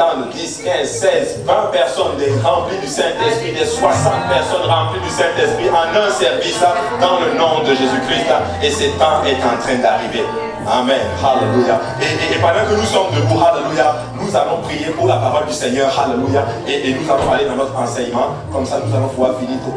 entendre 10, 15, 16, 20 personnes remplies du Saint-Esprit, des 60 personnes remplies du Saint-Esprit en un service dans le nom de Jésus-Christ. Et ce temps est en train d'arriver. Amen. Alléluia. Et pendant que nous sommes debout, alléluia, nous allons prier pour la parole du Seigneur. Alléluia. Et nous allons aller dans notre enseignement. Comme ça, nous allons pouvoir finir tout.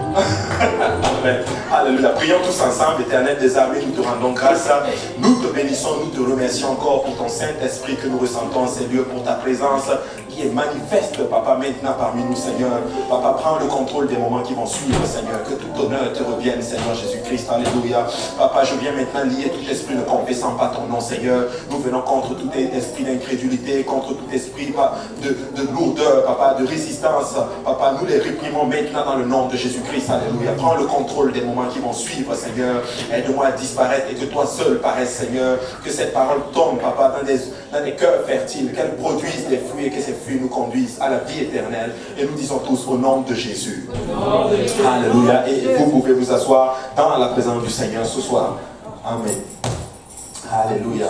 Amen. Alléluia. Prions tous ensemble. Éternel des armées, nous te rendons grâce. Nous te bénissons, nous te remercions encore pour ton Saint-Esprit que nous ressentons, Seigneur, pour ta présence qui est manifeste, Papa, maintenant parmi nous, Seigneur. Papa, prends le contrôle des moments qui vont suivre, Seigneur. Que tout honneur te revienne, Seigneur Jésus-Christ. Alléluia. Papa, je viens maintenant lier tout esprit ne confessant pas ton nom, Seigneur. Nous venons contre tout esprit d'incrédulité, contre tout esprit de lourdeur, Papa, de résistance. Papa, nous les réprimons maintenant dans le nom de Jésus-Christ. Alléluia. Prends le contrôle des moments qui vont suivre, Seigneur. Aide-moi à disparaître et que toi seul paraisse, Seigneur. Que cette parole tombe, Papa, dans des cœurs fertiles, qu'elle produise des fruits et que ces fruits nous conduisent à la vie éternelle. Et nous disons tous au nom de Jésus. Alléluia. Et vous pouvez vous asseoir dans la présence du Seigneur ce soir. Amen. Alléluia.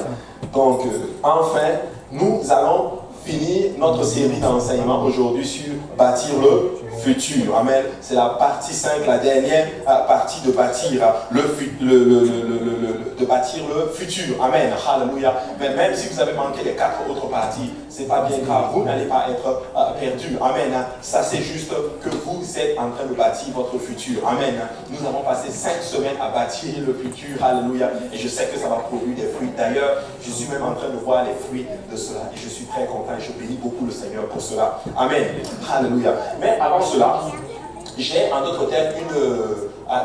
Donc, enfin, nous allons finir notre série d'enseignement aujourd'hui sur bâtir le futur. Amen. C'est la partie 5, la dernière partie de bâtir de bâtir le futur. Amen. Alléluia. Mais même si vous avez manqué les 4 autres parties, c'est pas bien grave. Vous n'allez pas être perdu. Amen. Ça, c'est juste que vous êtes en train de bâtir votre futur. Amen. Nous avons passé 5 semaines à bâtir le futur. Alléluia. Et je sais que ça va produire des fruits. D'ailleurs, je suis même en train de voir les fruits de cela. Et je suis très content et je bénis beaucoup le Seigneur pour cela. Amen. Alléluia. Mais avant cela, j'ai en d'autres termes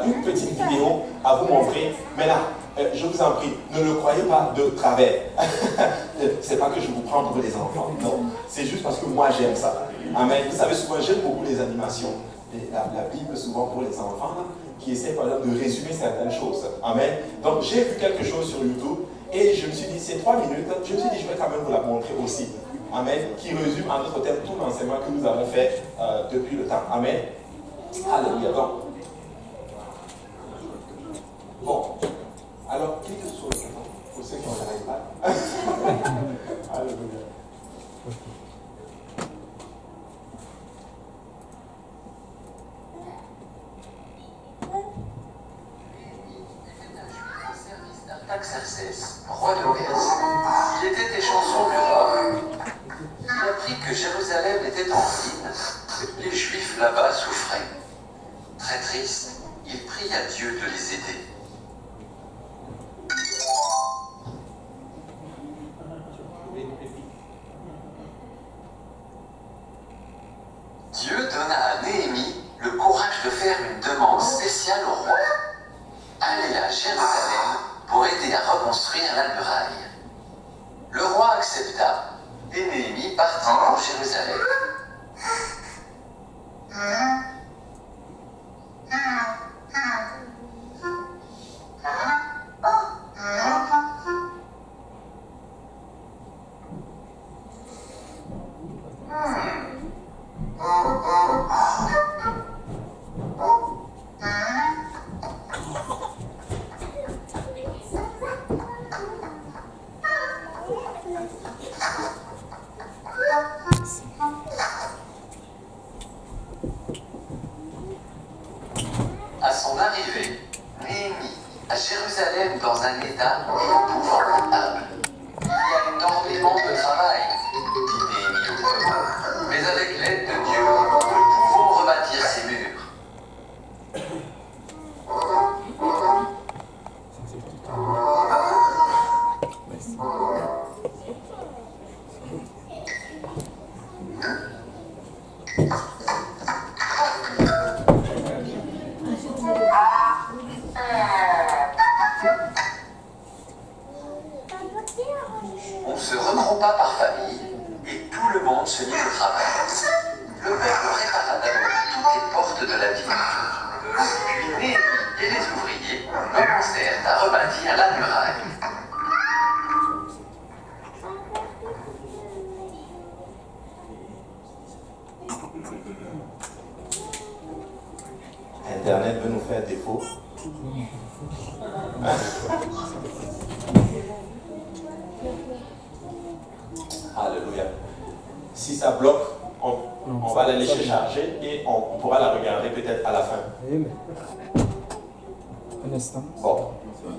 une petite vidéo à vous montrer. Mais là, je vous en prie, ne le croyez pas de travers. C'est pas que je vous prends pour des enfants. Non. C'est juste parce que moi j'aime ça. Amen. Vous savez, souvent j'aime beaucoup les animations. Et la Bible, souvent pour les enfants, là, qui essaient par exemple de résumer certaines choses. Amen. Donc j'ai vu quelque chose sur YouTube et je me suis dit, c'est 3 minutes. Je me suis dit, je vais quand même vous la montrer aussi. Amen. Qui résume en d'autres termes tout l'enseignement que nous avons fait depuis le temps. Amen. Alléluia. Donc, bon. Alors, cliquez sur le bouton pour ceux qui n'ont pas iPad. Alléluia. Artaxerxès, roi de Perse. Il était des chansons du roi. Il apprit que Jérusalem était en ruine. Les Juifs là-bas souffraient. Très triste, il prie à Dieu de les aider. Dieu donna à Néhémie le courage de faire une demande spéciale au roi. Aller à Jérusalem pour aider à reconstruire la muraille. Le roi accepta et Néhémie partit pour Jérusalem. À son arrivée, Néhémie à Jérusalem dans un état épouvantable. Il y a énormément de travail, dit Néhémie au peuple. Mais avec l'aide de Dieu, nous pouvons rebâtir ces murs. On se regroupa par famille et tout le monde se mit au travail. Le peuple répara d'abord toutes les portes de la ville. Puis Néhémie et les ouvriers commencèrent à rebâtir la muraille. Internet veut nous faire défaut. Alléluia. Si ça bloque, on va la laisser charger et on pourra la regarder peut-être à la fin. Un instant. Bon,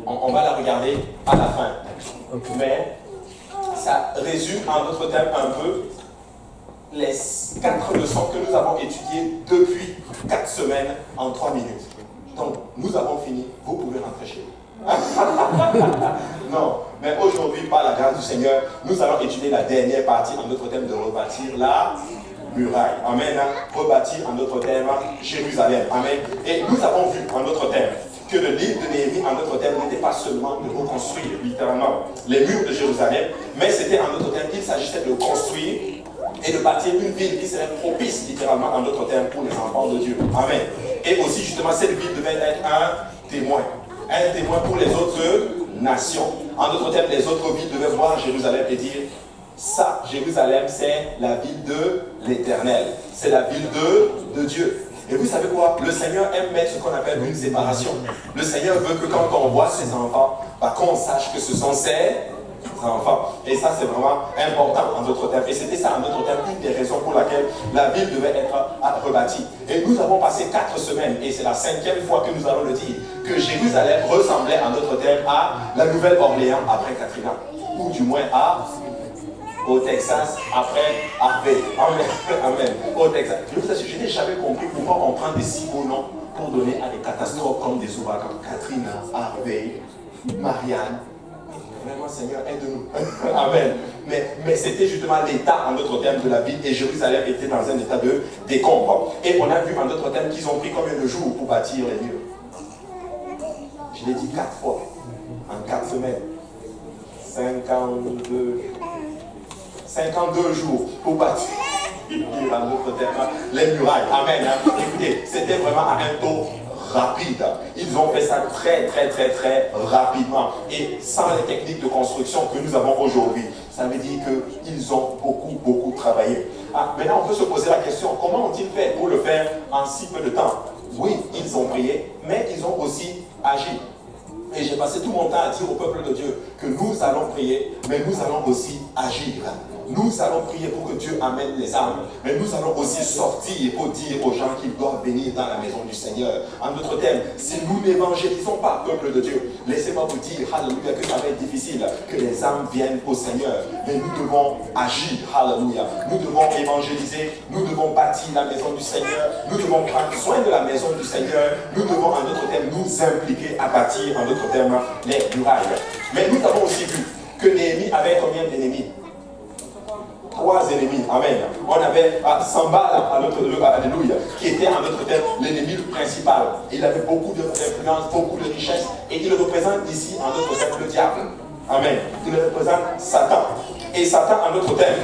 on va la regarder à la fin. Okay. Mais ça résume en d'autres termes un peu les 4 leçons que nous avons étudiées depuis 4 semaines en 3 minutes. Donc, nous avons fini. Vous pouvez rentrer chez vous. Non, mais aujourd'hui, par la grâce du Seigneur, nous allons étudier la dernière partie, en d'autres termes, de rebâtir la muraille. Amen. Rebâtir, en d'autres termes, Jérusalem. Amen. Et nous avons vu, en d'autres termes, que le livre de Néhémie, en d'autres termes, n'était pas seulement de reconstruire, littéralement, les murs de Jérusalem, mais c'était, en d'autres termes, qu'il s'agissait de construire et de bâtir une ville qui serait propice, littéralement, en d'autres termes, pour les enfants de Dieu. Amen. Et aussi, justement, cette ville devait être un témoin pour les autres nations. En d'autres termes, les autres villes devaient voir Jérusalem et dire, ça, Jérusalem, c'est la ville de l'Éternel. C'est la ville de Dieu. Et vous savez quoi? Le Seigneur aime mettre ce qu'on appelle une séparation. Le Seigneur veut que quand on voit ses enfants, qu'on sache que ce sont ses enfants. Et ça, c'est vraiment important en d'autres termes. Et c'était ça, en d'autres termes, une des raisons pour laquelle la ville devait être rebâtie. Et nous avons passé 4 semaines, et c'est la 5e fois que nous allons le dire, que Jérusalem ressemblait en d'autres termes à la Nouvelle-Orléans après Katrina. Ou du moins au Texas après Harvey. Amen. Amen. Au Texas. Je n'ai jamais compris pourquoi on prend des si beaux noms pour donner à des catastrophes comme des ouragans. Katrina, Harvey, Marianne. Vraiment, Seigneur, aide-nous. Amen. Mais c'était justement l'état, en d'autres termes, de la ville. Et Jérusalem était dans un état de décombre. Et on a vu, en d'autres termes, qu'ils ont pris combien de jours pour bâtir les murs? Je l'ai dit 4 fois. En 4 semaines. 52 jours pour bâtir en d'autres termes, les murailles. Amen. Écoutez, c'était vraiment à un taux rapide. Ils ont fait ça très rapidement. Et sans les techniques de construction que nous avons aujourd'hui, ça veut dire qu'ils ont beaucoup travaillé. Maintenant, on peut se poser la question, comment ont-ils fait pour le faire en si peu de temps? Oui, ils ont prié, mais ils ont aussi agi. Et j'ai passé tout mon temps à dire au peuple de Dieu que nous allons prier, mais nous allons aussi agir. Nous allons prier pour que Dieu amène les âmes, mais nous allons aussi sortir pour dire aux gens qu'ils doivent venir dans la maison du Seigneur. En d'autres termes, si nous n'évangélisons pas, peuple de Dieu, laissez-moi vous dire, alléluia, que ça va être difficile, que les âmes viennent au Seigneur. Mais nous devons agir, alléluia. Nous devons évangéliser, nous devons bâtir la maison du Seigneur, nous devons prendre soin de la maison du Seigneur, nous devons, en d'autres termes, nous impliquer à bâtir, en d'autres termes, les murailles. Mais nous avons aussi vu que Néhémie avait combien d'ennemis? 3 ennemis. Amen. On avait Sambal, alléluia, qui était en d'autres termes l'ennemi principal. Il avait beaucoup d'influence, beaucoup de richesse, et il représente ici en d'autres termes le diable. Amen. Il représente Satan. Et Satan en d'autres termes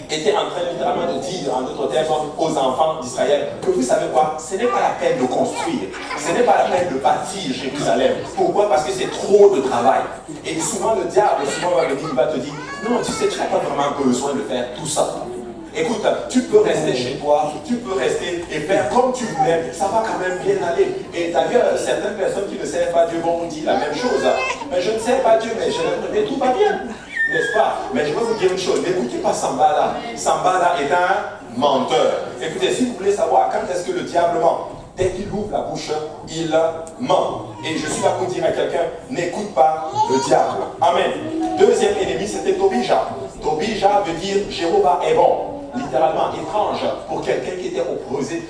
était en train littéralement de dire en d'autres termes aux enfants d'Israël que vous savez quoi, ce n'est pas la peine de construire, ce n'est pas la peine de bâtir Jérusalem. Pourquoi? Parce que c'est trop de travail. Et souvent le diable va venir, il va te dire, non, tu sais, tu n'as pas vraiment besoin de faire tout ça. Écoute, tu peux rester chez toi, tu peux rester et faire comme tu voulais, ça va quand même bien aller. Et d'ailleurs, certaines personnes qui ne servent pas Dieu vont vous dire la même chose. Mais je ne sers pas Dieu, mais je l'aime, tout va bien. N'est-ce pas? Mais je vais vous dire une chose, n'écoutez pas Sambala. Sambala est un menteur. Écoutez, si vous voulez savoir quand est-ce que le diable ment, dès qu'il ouvre la bouche, il ment. Et je suis là pour dire à quelqu'un, n'écoute pas le diable. Amen. Deuxième ennemi, c'était Tobija. Tobija veut dire Jéhovah est bon. Littéralement étrange pour quelqu'un qui était opposé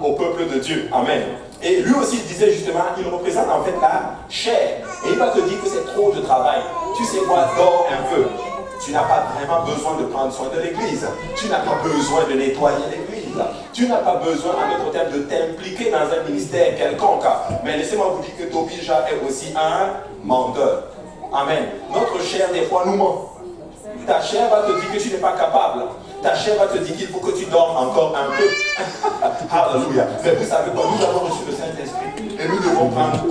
au peuple de Dieu. Amen. Et lui aussi disait justement, il représente en fait la chair. Et il va te dire que c'est trop de travail. Tu sais quoi, dors un peu. Tu n'as pas vraiment besoin de prendre soin de l'église. Tu n'as pas besoin de nettoyer l'église. Tu n'as pas besoin, en d'autres termes, de t'impliquer dans un ministère quelconque. Mais laissez-moi vous dire que Tobija est aussi un menteur. Amen. Notre chair, des fois, nous ment. Ta chair va te dire que tu n'es pas capable. Ta chair va te dire qu'il faut que tu dormes encore un peu. Alléluia. Mais vous savez quoi, nous avons reçu le Saint-Esprit et nous devons prendre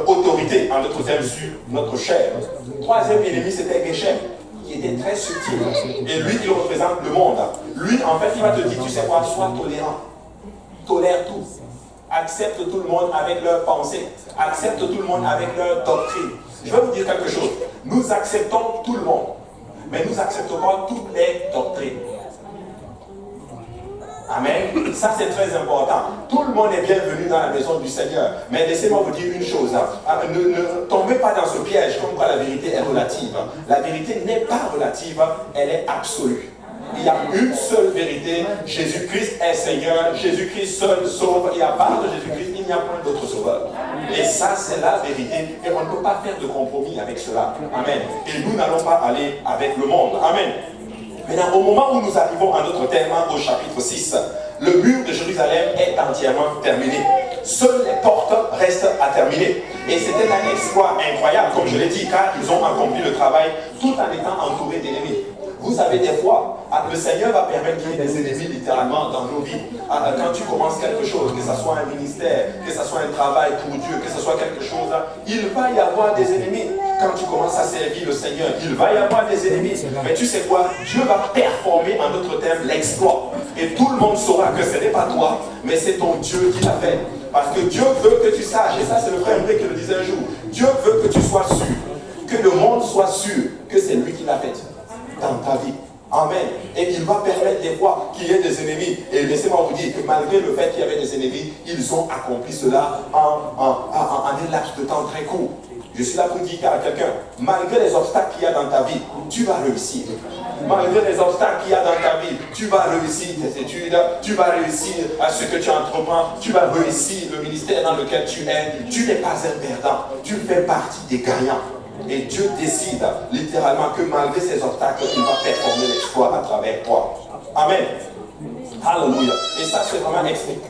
autorité, en d'autres termes, sur notre chair. Troisième ennemi, c'était Geshem, qui était très subtil. Et lui, il représente le monde. Lui, en fait, il va te dire, tu sais quoi, sois tolérant. Tolère tout. Accepte tout le monde avec leurs pensées. Accepte tout le monde avec leur doctrine. Je vais vous dire quelque chose. Nous acceptons tout le monde. Mais nous n'acceptons pas toutes les doctrines. Amen. Ça, c'est très important. Tout le monde est bienvenu dans la maison du Seigneur. Mais laissez-moi vous dire une chose. Ne tombez pas dans ce piège comme quoi la vérité est relative. La vérité n'est pas relative, elle est absolue. Il y a une seule vérité. Jésus-Christ est Seigneur. Jésus-Christ seul sauve. Et à part de Jésus-Christ, il n'y a point d'autre sauveur. Et ça, c'est la vérité. Et on ne peut pas faire de compromis avec cela. Amen. Et nous n'allons pas aller avec le monde. Amen. Maintenant, au moment où nous arrivons à notre thème, au chapitre 6, le mur de Jérusalem est entièrement terminé. Seules les portes restent à terminer. Et c'était un exploit incroyable, comme je l'ai dit, car ils ont accompli le travail tout en étant entourés d'ennemis. Vous savez, des fois, le Seigneur va permettre qu'il y ait des ennemis littéralement dans nos vies. Quand tu commences quelque chose, que ce soit un ministère, que ce soit un travail pour Dieu, que ce soit quelque chose, il va y avoir des ennemis. Quand tu commences à servir le Seigneur, il va y avoir des ennemis. Mais tu sais quoi? Dieu va performer en notre terme l'exploit. Et tout le monde saura que ce n'est pas toi, mais c'est ton Dieu qui l'a fait. Parce que Dieu veut que tu saches, et ça c'est le frère André qui le disait un jour, Dieu veut que tu sois sûr, que le monde soit sûr que c'est lui qui l'a fait dans ta vie. Amen. Et il va permettre des fois qu'il y ait des ennemis. Et laissez-moi vous dire que malgré le fait qu'il y avait des ennemis, ils ont accompli cela en un laps de temps très court. Je suis là pour dire à quelqu'un, malgré les obstacles qu'il y a dans ta vie, tu vas réussir. Malgré les obstacles qu'il y a dans ta vie, tu vas réussir tes études, tu vas réussir à ce que tu entreprends, tu vas réussir le ministère dans lequel tu es. Tu n'es pas un perdant, tu fais partie des gagnants. Et Dieu décide littéralement que malgré ces obstacles, il va performer l'exploit à travers toi. Amen. Alléluia. Et ça, c'est vraiment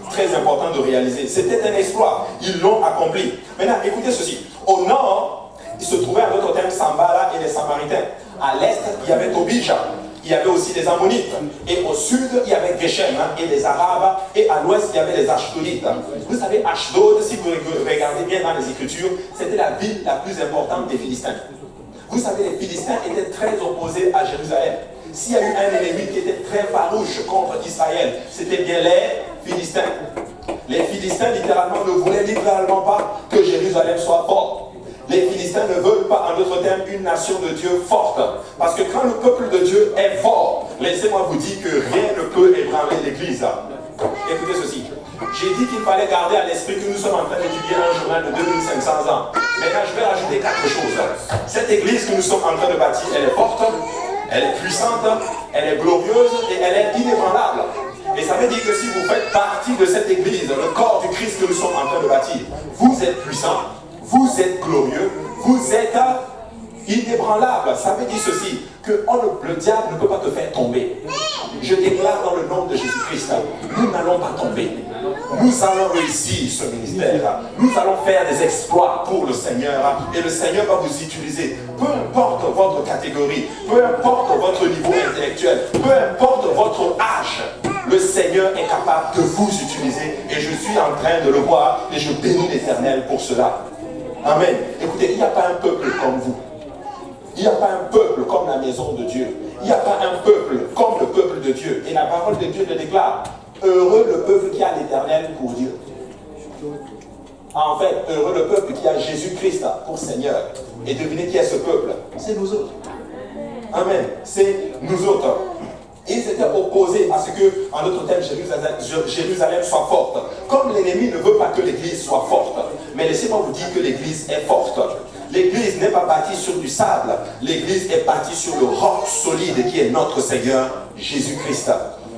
très important de réaliser. C'était un exploit. Ils l'ont accompli. Maintenant, écoutez ceci. Au nord, il se trouvait à notre terme Sambala et les Samaritains. À l'est, il y avait Tobija. Il y avait aussi les Ammonites. Et au sud, il y avait Geshem et les Arabes. Et à l'ouest, il y avait les Ashdodites. Vous savez, Ashdod, si vous regardez bien dans les Écritures, c'était la ville la plus importante des Philistins. Vous savez, les Philistins étaient très opposés à Jérusalem. S'il y a eu un ennemi qui était très farouche contre Israël, c'était bien les Philistins. Les Philistins, littéralement, ne voulaient littéralement pas que Jérusalem soit forte. Les Philistins ne veulent pas, en d'autres termes, une nation de Dieu forte. Parce que quand le peuple de Dieu est fort, laissez-moi vous dire que rien ne peut ébranler l'Église. Écoutez ceci. J'ai dit qu'il fallait garder à l'esprit que nous sommes en train d'étudier un journal de 2500 ans. Maintenant, je vais rajouter 4 choses. Cette Église que nous sommes en train de bâtir, elle est forte, elle est puissante, elle est glorieuse et elle est inébranlable. Et ça veut dire que si vous faites partie de cette Église, le corps du Christ que nous sommes en train de bâtir, vous êtes puissant, vous êtes glorieux, vous êtes inébranlable. Ça veut dire ceci, que le diable ne peut pas te faire tomber. Je déclare dans le nom de Jésus-Christ, nous n'allons pas tomber. Nous allons réussir ce ministère. Nous allons faire des exploits pour le Seigneur. Et le Seigneur va vous utiliser. Peu importe votre catégorie, peu importe votre niveau intellectuel, peu importe votre âge, le Seigneur est capable de vous utiliser. Et je suis en train de le voir. Et je bénis l'Éternel pour cela. Amen. Écoutez, il n'y a pas un peuple comme vous. Il n'y a pas un peuple comme la maison de Dieu. Il n'y a pas un peuple comme le peuple de Dieu. Et la parole de Dieu le déclare. Heureux le peuple qui a l'Éternel pour Dieu. En fait, heureux le peuple qui a Jésus-Christ pour Seigneur. Et devinez qui est ce peuple? C'est nous autres. Amen. C'est nous autres. Ils étaient opposés à ce que, en d'autres termes, Jérusalem soit forte. Comme l'ennemi ne veut pas que l'Église soit forte. Mais laissez-moi vous dire que l'Église est forte. L'Église n'est pas bâtie sur du sable. L'Église est bâtie sur le roc solide qui est notre Seigneur Jésus-Christ.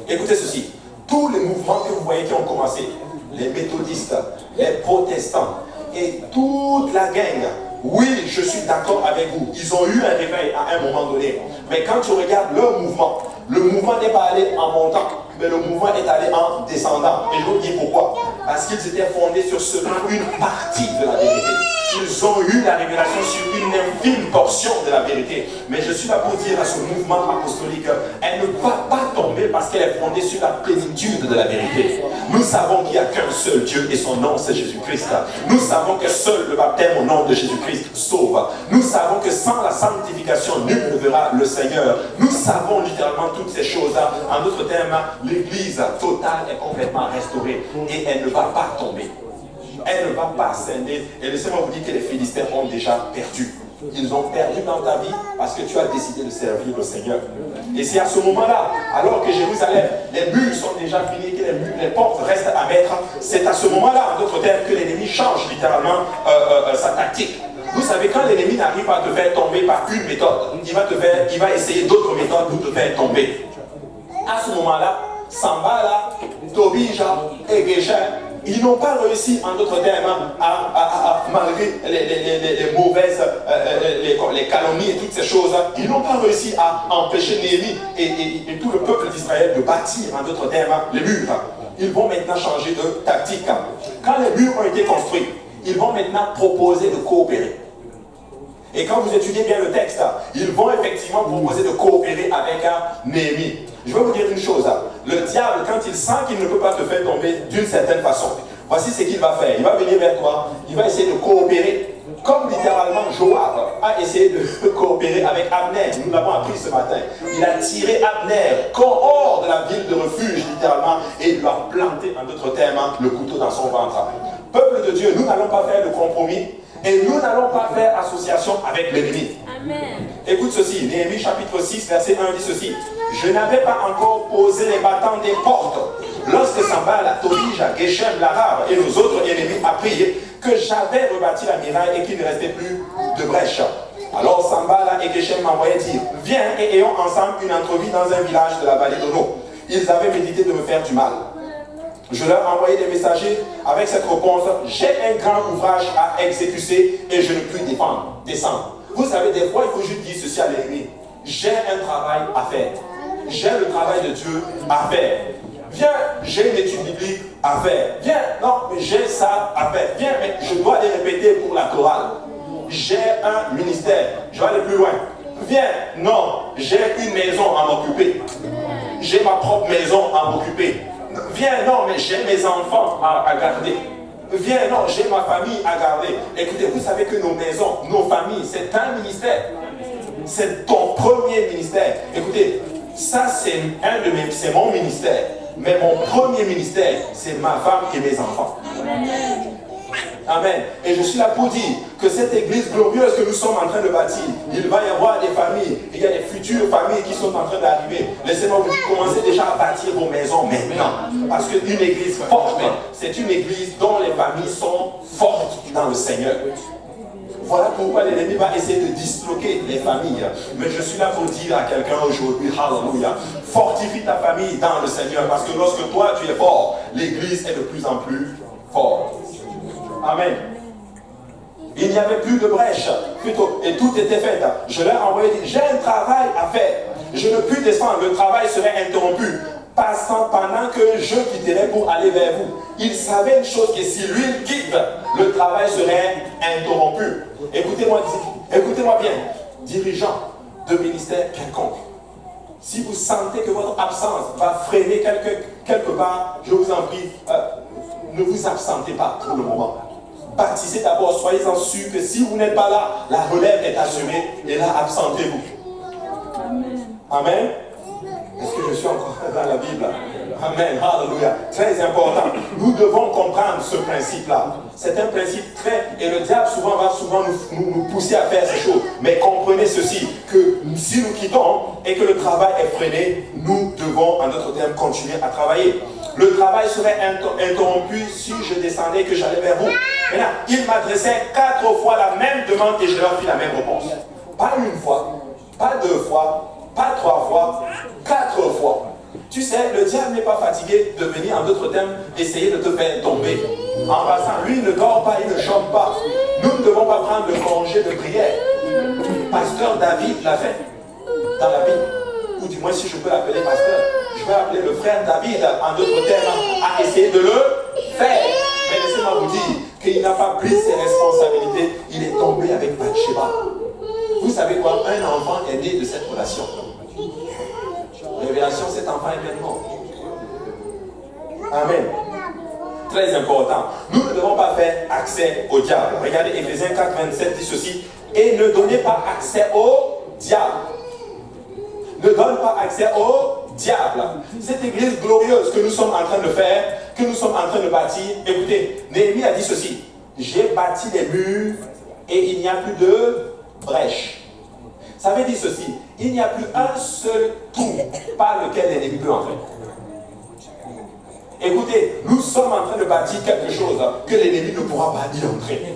Écoutez ceci. Tous les mouvements que vous voyez qui ont commencé, les méthodistes, les protestants et toute la gang, oui, je suis d'accord avec vous. Ils ont eu un réveil à un moment donné. Mais quand tu regardes leur mouvement, le mouvement n'est pas allé en montant, mais le mouvement est allé en descendant. Et je vous dis pourquoi. Parce qu'ils étaient fondés sur seulement une partie de la vérité. Ils ont eu la révélation sur une infime portion de la vérité. Mais je suis là pour dire à ce mouvement apostolique, elle ne va pas tomber parce qu'elle est fondée sur la plénitude de la vérité. Nous savons qu'il n'y a qu'un seul Dieu et son nom c'est Jésus-Christ. Nous savons que seul le baptême au nom de Jésus-Christ sauve. Nous savons que sans la sanctification, nul ne verra le Seigneur. Nous savons littéralement toutes ces choses. En d'autres termes, l'Église totale est complètement restaurée et elle ne va pas tomber. Elle ne va pas scinder. Et laissez-moi vous dire que les Philistins ont déjà perdu. Ils ont perdu dans ta vie parce que tu as décidé de servir le Seigneur. Et c'est à ce moment-là, alors que Jérusalem, les murs sont déjà finis, que les portes restent à mettre, c'est à ce moment-là, en d'autres termes, que l'ennemi change littéralement sa tactique. Vous savez, quand l'ennemi n'arrive pas à te faire tomber par une méthode, il va essayer d'autres méthodes pour te faire tomber. À ce moment-là, Sanballat, Tobija et Geshem, ils n'ont pas réussi, en d'autres termes, malgré les mauvaises, les calomnies et toutes ces choses, ils n'ont pas réussi à empêcher Néhémie et tout le peuple d'Israël de bâtir, en d'autres termes, les murs. Ils vont maintenant changer de tactique. Quand les murs ont été construits, ils vont maintenant proposer de coopérer. Et quand vous étudiez bien le texte, ils vont effectivement proposer de coopérer avec Néhémie. Je vais vous dire une chose, le diable, quand il sent qu'il ne peut pas te faire tomber d'une certaine façon, voici ce qu'il va faire. Il va venir vers toi, il va essayer de coopérer, comme littéralement Joab a essayé de coopérer avec Abner. Nous l'avons appris ce matin. Il a tiré Abner hors de la ville de refuge, littéralement, et il lui a planté, en d'autres termes, le couteau dans son ventre. Peuple de Dieu, nous n'allons pas faire de compromis. Et nous n'allons pas faire association avec l'ennemi. Amen. Écoute ceci, Néhémie chapitre 6, verset 1 dit ceci. Je n'avais pas encore posé les battants des portes lorsque Sanballat, Tobija, Geshem, l'Arabe et nos autres ennemis apprirent que j'avais rebâti la muraille et qu'il ne restait plus de brèche. Alors Sanballat et Geshem m'envoyaient dire, viens et ayons ensemble une entrevue dans un village de la vallée d'Ono. Ils avaient médité de me faire du mal. Je leur envoyais des messagers avec cette réponse, j'ai un grand ouvrage à exécuter et je ne puis descendre. Vous savez, des fois, il faut juste dire ceci à l'ennemi. J'ai un travail à faire. J'ai le travail de Dieu à faire. Viens, j'ai une étude biblique à faire. Viens, non, mais j'ai ça à faire. Viens, mais je dois les répéter pour la chorale. J'ai un ministère. Je vais aller plus loin. Viens, non, j'ai une maison à m'occuper. J'ai ma propre maison à m'occuper. Viens, non, mais j'ai mes enfants à garder. Viens, non, j'ai ma famille à garder. Écoutez, vous savez que nos maisons, nos familles, c'est un ministère. C'est ton premier ministère. Écoutez, ça c'est mon ministère. Mais mon premier ministère, c'est ma femme et mes enfants. Amen. Et je suis là pour dire que cette église glorieuse que nous sommes en train de bâtir, il va y avoir des familles, il y a des futures familles qui sont en train d'arriver. Laissez-moi vous dire, commencez déjà à bâtir vos maisons maintenant. Parce qu'une église forte, c'est une église dont les familles sont fortes dans le Seigneur. Voilà pourquoi l'ennemi va essayer de disloquer les familles. Mais je suis là pour dire à quelqu'un aujourd'hui, hallelujah, fortifie ta famille dans le Seigneur. Parce que lorsque toi tu es fort, l'église est de plus en plus forte. Amen. Il n'y avait plus de brèche, plutôt, et tout était fait. Je leur ai envoyé, j'ai un travail à faire. Je ne puis descendre, le travail serait interrompu. Pendant que je quitterai pour aller vers vous. Il savait une chose, que si lui il quitte, le travail serait interrompu. Écoutez-moi bien, dirigeant de ministère quelconque. Si vous sentez que votre absence va freiner quelque part, je vous en prie, ne vous absentez pas pour le moment. Baptisez d'abord, soyez-en sûrs que si vous n'êtes pas là, la relève est assurée et là, absentez-vous. Amen. Amen. Est-ce que je suis encore dans la Bible? Amen. Alléluia. Très important. Nous devons comprendre ce principe-là. C'est un principe très... Et le diable va souvent nous pousser à faire ces choses. Mais comprenez ceci, que si nous quittons et que le travail est freiné, nous devons, en d'autres termes, continuer à travailler. Le travail serait interrompu si je descendais et que j'allais vers vous. Maintenant, il m'adressait 4 fois la même demande et je leur fis la même réponse. Pas une fois, pas 2 fois, pas 3 fois, 4 fois. Tu sais, le diable n'est pas fatigué de venir, en d'autres termes, essayer de te faire tomber. En passant, lui, il ne dort pas, il ne chante pas. Nous ne devons pas prendre le congé de prière. Pasteur David l'a fait dans la Bible. Ou du moins, si je peux l'appeler pasteur, je vais appeler le frère David, en d'autres termes, à essayer de le faire. Mais laissez-moi vous dire qu'il n'a pas pris ses responsabilités. Il est tombé avec Bathsheba. Vous savez quoi? Un enfant est né de cette relation. Révélation, cet enfant est maintenant. Amen. Très important. Nous ne devons pas faire accès au diable. Regardez Éphésiens 4, 27 dit ceci. Et ne donnez pas accès au diable. Ne donne pas accès au diable. Cette église glorieuse que nous sommes en train de faire, que nous sommes en train de bâtir. Écoutez, Néhémie a dit ceci. J'ai bâti les murs et il n'y a plus de brèche. Ça veut dire ceci, il n'y a plus un seul trou par lequel l'ennemi peut entrer. Écoutez, nous sommes en train de bâtir quelque chose que l'ennemi ne pourra pas y entrer.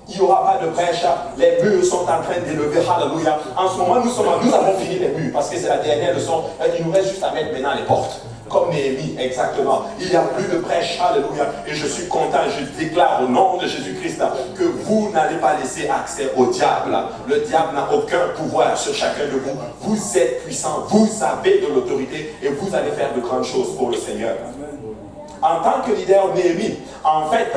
Il n'y aura pas de brèche, les murs sont en train d'élever, alléluia. En ce moment, nous avons fini les murs parce que c'est la dernière leçon. Il nous reste juste à mettre maintenant les portes. Comme Néhémie, exactement. Il n'y a plus de brèche, alléluia. Et je suis content, je déclare au nom de Jésus-Christ que vous n'allez pas laisser accès au diable. Le diable n'a aucun pouvoir sur chacun de vous. Vous êtes puissants, vous avez de l'autorité et vous allez faire de grandes choses pour le Seigneur. En tant que leader, Néhémie, en fait,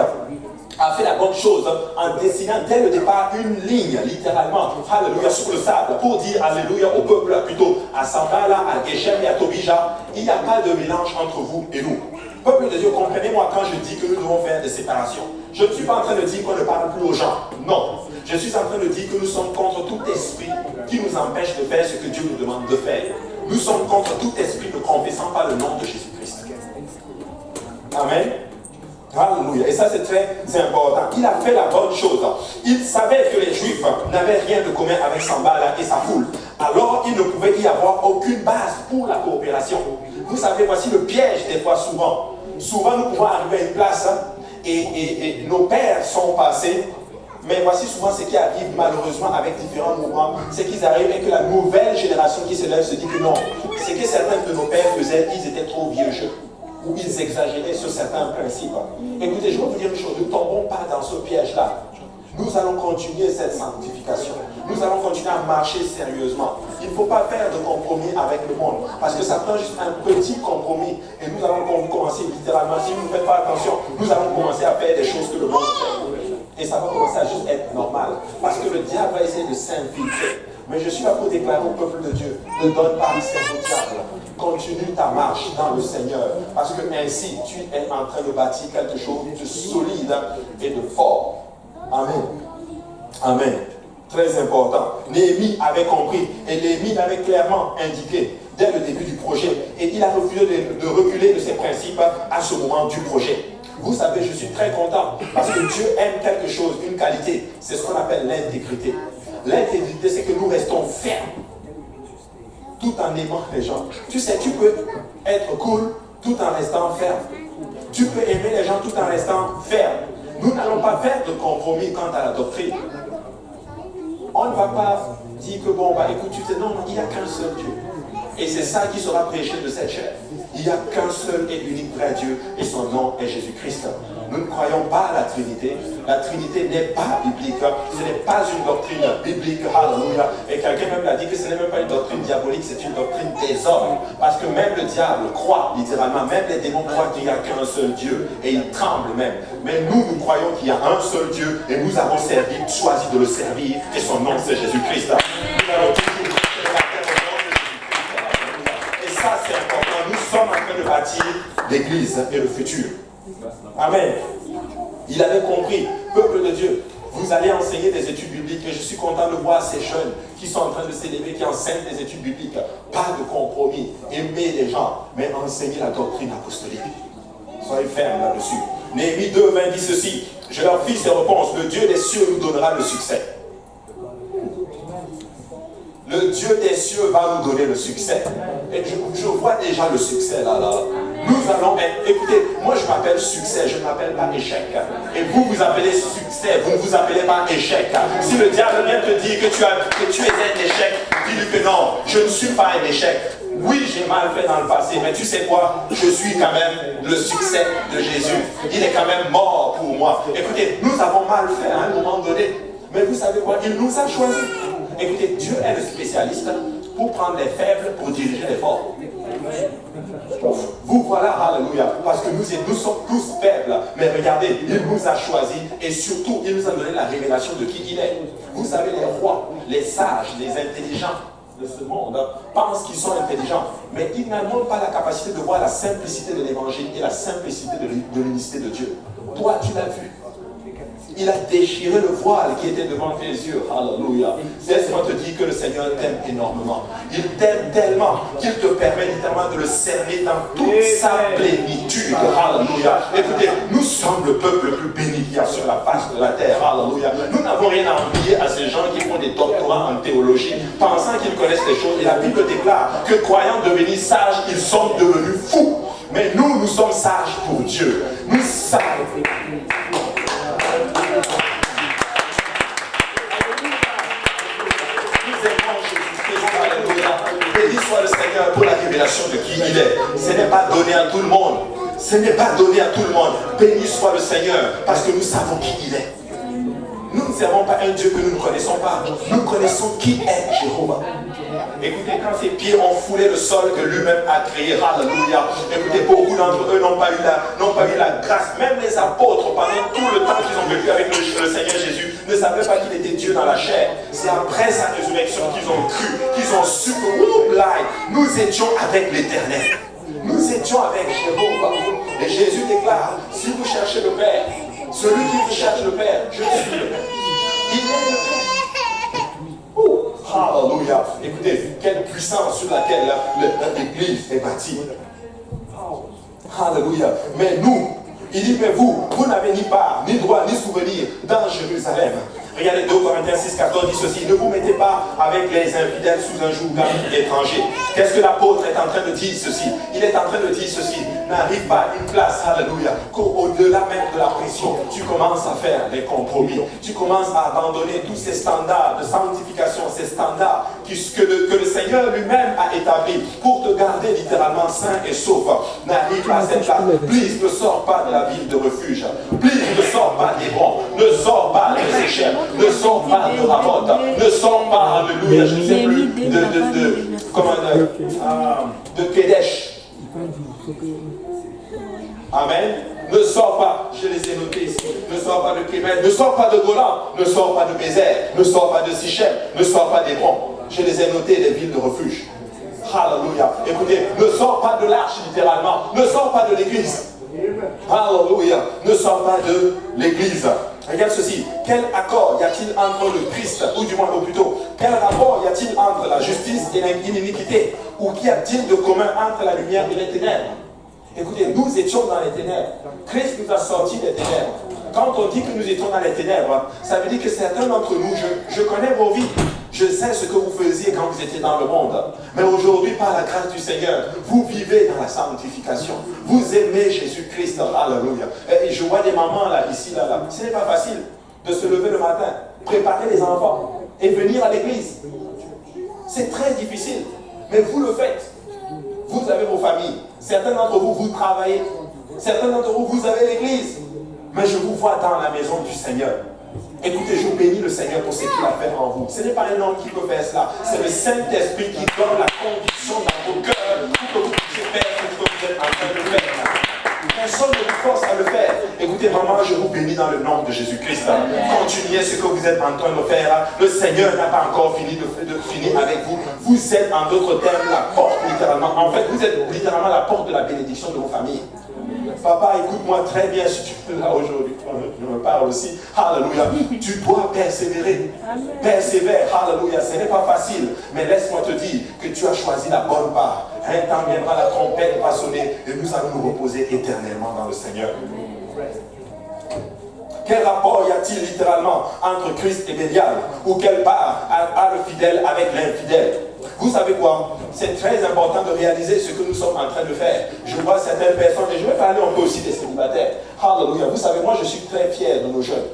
a fait la bonne chose en dessinant dès le départ une ligne, littéralement, alléluia, sur le sable, pour dire alléluia au peuple, plutôt à Sambala, à Geshem et à Tobija, il n'y a pas de mélange entre vous et nous. Peuple de Dieu, comprenez-moi quand je dis que nous devons faire des séparations. Je ne suis pas en train de dire qu'on ne parle plus aux gens. Non. Je suis en train de dire que nous sommes contre tout esprit qui nous empêche de faire ce que Dieu nous demande de faire. Nous sommes contre tout esprit ne confessant pas le nom de Jésus-Christ. Amen. Alléluia. Et ça c'est très important. Il a fait la bonne chose. Il savait que les Juifs n'avaient rien de commun avec Sambala et sa foule. Alors il ne pouvait y avoir aucune base pour la coopération. Vous savez, voici le piège des fois souvent. Souvent nous pouvons arriver à une place et nos pères sont passés. Mais voici souvent ce qui arrive malheureusement avec différents mouvements. C'est qu'ils arrivent et que la nouvelle génération qui se lève se dit que non. C'est que certains de nos pères faisaient, ils étaient trop vieux jeux. Où ils exagéraient sur certains principes. Écoutez, je vais vous dire une chose, ne tombons pas dans ce piège-là. Nous allons continuer cette sanctification. Nous allons continuer à marcher sérieusement. Il ne faut pas faire de compromis avec le monde. Parce que ça prend juste un petit compromis. Et nous allons commencer littéralement, si vous ne faites pas attention, nous allons commencer à faire des choses que le monde fait. Et ça va commencer à juste être normal. Parce que le diable va essayer de s'infiltrer. Mais je suis là pour déclarer au peuple de Dieu, ne donne pas accès au diable. Continue ta marche dans le Seigneur. Parce que ainsi, tu es en train de bâtir quelque chose de solide et de fort. Amen. Amen. Très important. Néhémie avait compris. Et Néhémie l'avait clairement indiqué dès le début du projet. Et il a refusé de reculer de ses principes à ce moment du projet. Vous savez, je suis très content parce que Dieu aime quelque chose, une qualité. C'est ce qu'on appelle l'intégrité. L'intégrité, c'est que nous restons fermes tout en aimant les gens. Tu sais, tu peux être cool tout en restant ferme. Tu peux aimer les gens tout en restant ferme. Nous n'allons pas faire de compromis quant à la doctrine. On ne va pas dire que bon, bah écoute, tu sais, non, il n'y a qu'un seul Dieu. Et c'est ça qui sera prêché de cette chair. Il n'y a qu'un seul et unique vrai Dieu et son nom est Jésus-Christ. Nous ne croyons pas à la Trinité. La Trinité n'est pas biblique. Ce n'est pas une doctrine biblique. Alléluia. Et quelqu'un même l'a dit que ce n'est même pas une doctrine diabolique, c'est une doctrine des hommes. Parce que même le diable croit, littéralement, même les démons croient qu'il n'y a qu'un seul Dieu. Et ils tremblent même. Mais nous croyons qu'il y a un seul Dieu et nous avons choisi de le servir. Et son nom, c'est Jésus-Christ. Nous allons toujours ça c'est important, nous sommes en train de bâtir l'église et le futur. Amen. Il avait compris, peuple de Dieu, vous allez enseigner des études bibliques et je suis content de voir ces jeunes qui sont en train de s'élever, qui enseignent des études bibliques. Pas de compromis, aimer les gens, mais enseigner la doctrine apostolique. Soyez fermes là-dessus. Néhémie 2, 20 dit ceci, je leur fis ces réponses, le Dieu des cieux nous donnera le succès. Le Dieu des cieux va nous donner le succès. Et je vois déjà le succès là. Nous allons être, écoutez, moi je m'appelle succès, je ne m'appelle pas échec. Et vous vous appelez succès, vous ne vous appelez pas échec. Si le diable vient te dire que tu es un échec, dis-lui que non, je ne suis pas un échec. Oui, j'ai mal fait dans le passé, mais tu sais quoi? Je suis quand même le succès de Jésus. Il est quand même mort pour moi. Écoutez, nous avons mal fait à un moment donné. Mais vous savez quoi? Il nous a choisis. Écoutez, Dieu est le spécialiste pour prendre les faibles, pour diriger les forts. Vous voilà, alléluia, parce que nous sommes tous faibles, mais regardez, il nous a choisis et surtout, il nous a donné la révélation de qui il est. Vous savez, les rois, les sages, les intelligents de ce monde pensent qu'ils sont intelligents, mais ils n'ont pas la capacité de voir la simplicité de l'évangile et la simplicité de l'unicité de Dieu. Toi, tu l'as vu. Il a déchiré le voile qui était devant tes yeux. Alléluia. Laisse-moi te dire que le Seigneur t'aime énormément. Il t'aime tellement qu'il te permet littéralement de le cerner dans toute sa plénitude. Alléluia. Écoutez, nous sommes le peuple le plus béni qu'il y a sur la face de la terre. Alléluia. Nous n'avons rien à envier à ces gens qui font des doctorats en théologie, pensant qu'ils connaissent les choses. Et la Bible déclare que croyant devenir sages, ils sont devenus fous. Mais nous, nous sommes sages pour Dieu. Nous savons. Béni soit le Seigneur pour la révélation de qui il est. Ce n'est pas donné à tout le monde. Ce n'est pas donné à tout le monde. Béni soit le Seigneur parce que nous savons qui il est. Nous ne servons pas un Dieu que nous ne connaissons pas. Nous connaissons qui est Jéhovah. Écoutez, quand ses pieds ont foulé le sol que lui-même a créé, alléluia. Écoutez, beaucoup d'entre eux n'ont pas eu la grâce. Même les apôtres, pendant tout le temps qu'ils ont vécu avec le Seigneur Jésus, ne savaient pas qu'il était Dieu dans la chair. C'est après sa résurrection qu'ils ont cru, qu'ils ont su que nous étions avec l'Éternel. Nous étions avec Jéhovah. Et Jésus déclare, si vous cherchez le Père, celui qui vous cherche le Père, je suis le Père. Il est le Père. Alléluia. Écoutez, quelle puissance sur laquelle l'Église est bâtie. Alléluia. Mais nous, il dit, mais vous n'avez ni part, ni droit, ni souvenir dans Jérusalem. Regardez 2 Corinthiens 6, 14 dit ceci, ne vous mettez pas avec les infidèles sous un joug étranger. Qu'est-ce que l'apôtre est en train de dire ceci? Il est en train de dire ceci, n'arrive pas à une place, alléluia, qu'au-delà même de la pression, tu commences à faire des compromis. Tu commences à abandonner tous ces standards de sanctification, ces standards que le Seigneur lui-même a établis pour te garder littéralement sain et sauf. N'arrive pas à cette place. Please, ne sors pas de la ville de refuge. Please, ne sors pas d'Hébron. Ne sors pas de Séchem. Ne sors pas de Ramoth. Ne sors pas, alléluia, je ne sais plus, de Kedesh. Amen. Ne sors pas, je les ai notés ici, ne sors pas de Kémet, ne sors pas de Golan, ne sors pas de Bézère, ne sors pas de Sichem, ne sors pas d'Hébron. Je les ai notés des villes de refuge. Alléluia. Écoutez, ne sors pas de l'arche littéralement, ne sors pas de l'église. Alléluia. Ne sors pas de l'église. Regarde ceci. Quel accord y a-t-il entre le Christ, ou du moins, ou plutôt, quel rapport y a-t-il entre la justice et l'iniquité? Ou qu'y a-t-il de commun entre la lumière et les ténèbres? Écoutez, nous étions dans les ténèbres. Christ nous a sortis des ténèbres. Quand on dit que nous étions dans les ténèbres, ça veut dire que certains d'entre nous, je connais vos vies. Je sais ce que vous faisiez quand vous étiez dans le monde. Mais aujourd'hui, par la grâce du Seigneur, vous vivez dans la sanctification. Vous aimez Jésus-Christ. Alléluia. Et je vois des mamans là, ici, là. Ce n'est pas facile de se lever le matin, préparer les enfants et venir à l'église. C'est très difficile. Mais vous le faites. Vous avez vos familles. Certains d'entre vous, vous travaillez. Certains d'entre vous, vous avez l'église. Mais je vous vois dans la maison du Seigneur. Écoutez, je bénis le Seigneur pour ce qu'il a fait en vous. Ce n'est pas un homme qui peut faire cela. C'est le Saint-Esprit qui donne la conviction dans vos cœurs pour que vous puissiez faire ce que vous êtes en train de faire. Personne ne vous force à le faire. Écoutez, maman, je vous bénis dans le nom de Jésus-Christ. Continuez ce que vous êtes en train de faire. Le Seigneur n'a pas encore fini de finir avec vous. Vous êtes, en d'autres termes, la porte, littéralement. En fait, vous êtes littéralement la porte de la bénédiction de vos familles. Papa, écoute-moi très bien si tu es là aujourd'hui. Je me parle aussi. Alléluia. Tu dois persévérer. Persévère. Alléluia. Ce n'est pas facile. Mais laisse-moi te dire que tu as choisi la bonne part. Un temps viendra, la trompette va sonner et nous allons nous reposer éternellement dans le Seigneur. Quel rapport y a-t-il littéralement entre Christ et Bélial? Ou quelle part a le fidèle avec l'infidèle? Vous savez quoi? C'est très important de réaliser ce que nous sommes en train de faire. Je vois certaines personnes, et je vais parler un peu aussi des célibataires. Alléluia. Vous savez, moi je suis très fier de nos jeunes.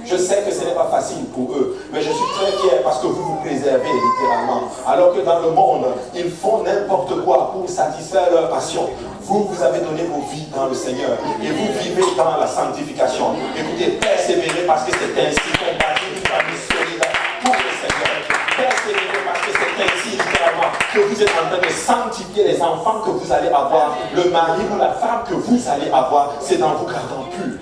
Je sais que ce n'est pas facile pour eux, mais je suis très fier parce que vous vous préservez littéralement. Alors que dans le monde, ils font n'importe quoi pour satisfaire leur passion. Vous avez donné vos vies dans le Seigneur et vous vivez dans la sanctification. Écoutez, persévérez parce que c'est ainsi qu'on bâtit une famille solide pour le Seigneur. Persévérez parce que c'est ainsi littéralement que vous êtes en train de sanctifier les enfants que vous allez avoir, le mari ou la femme que vous allez avoir, c'est dans vos gardants purs.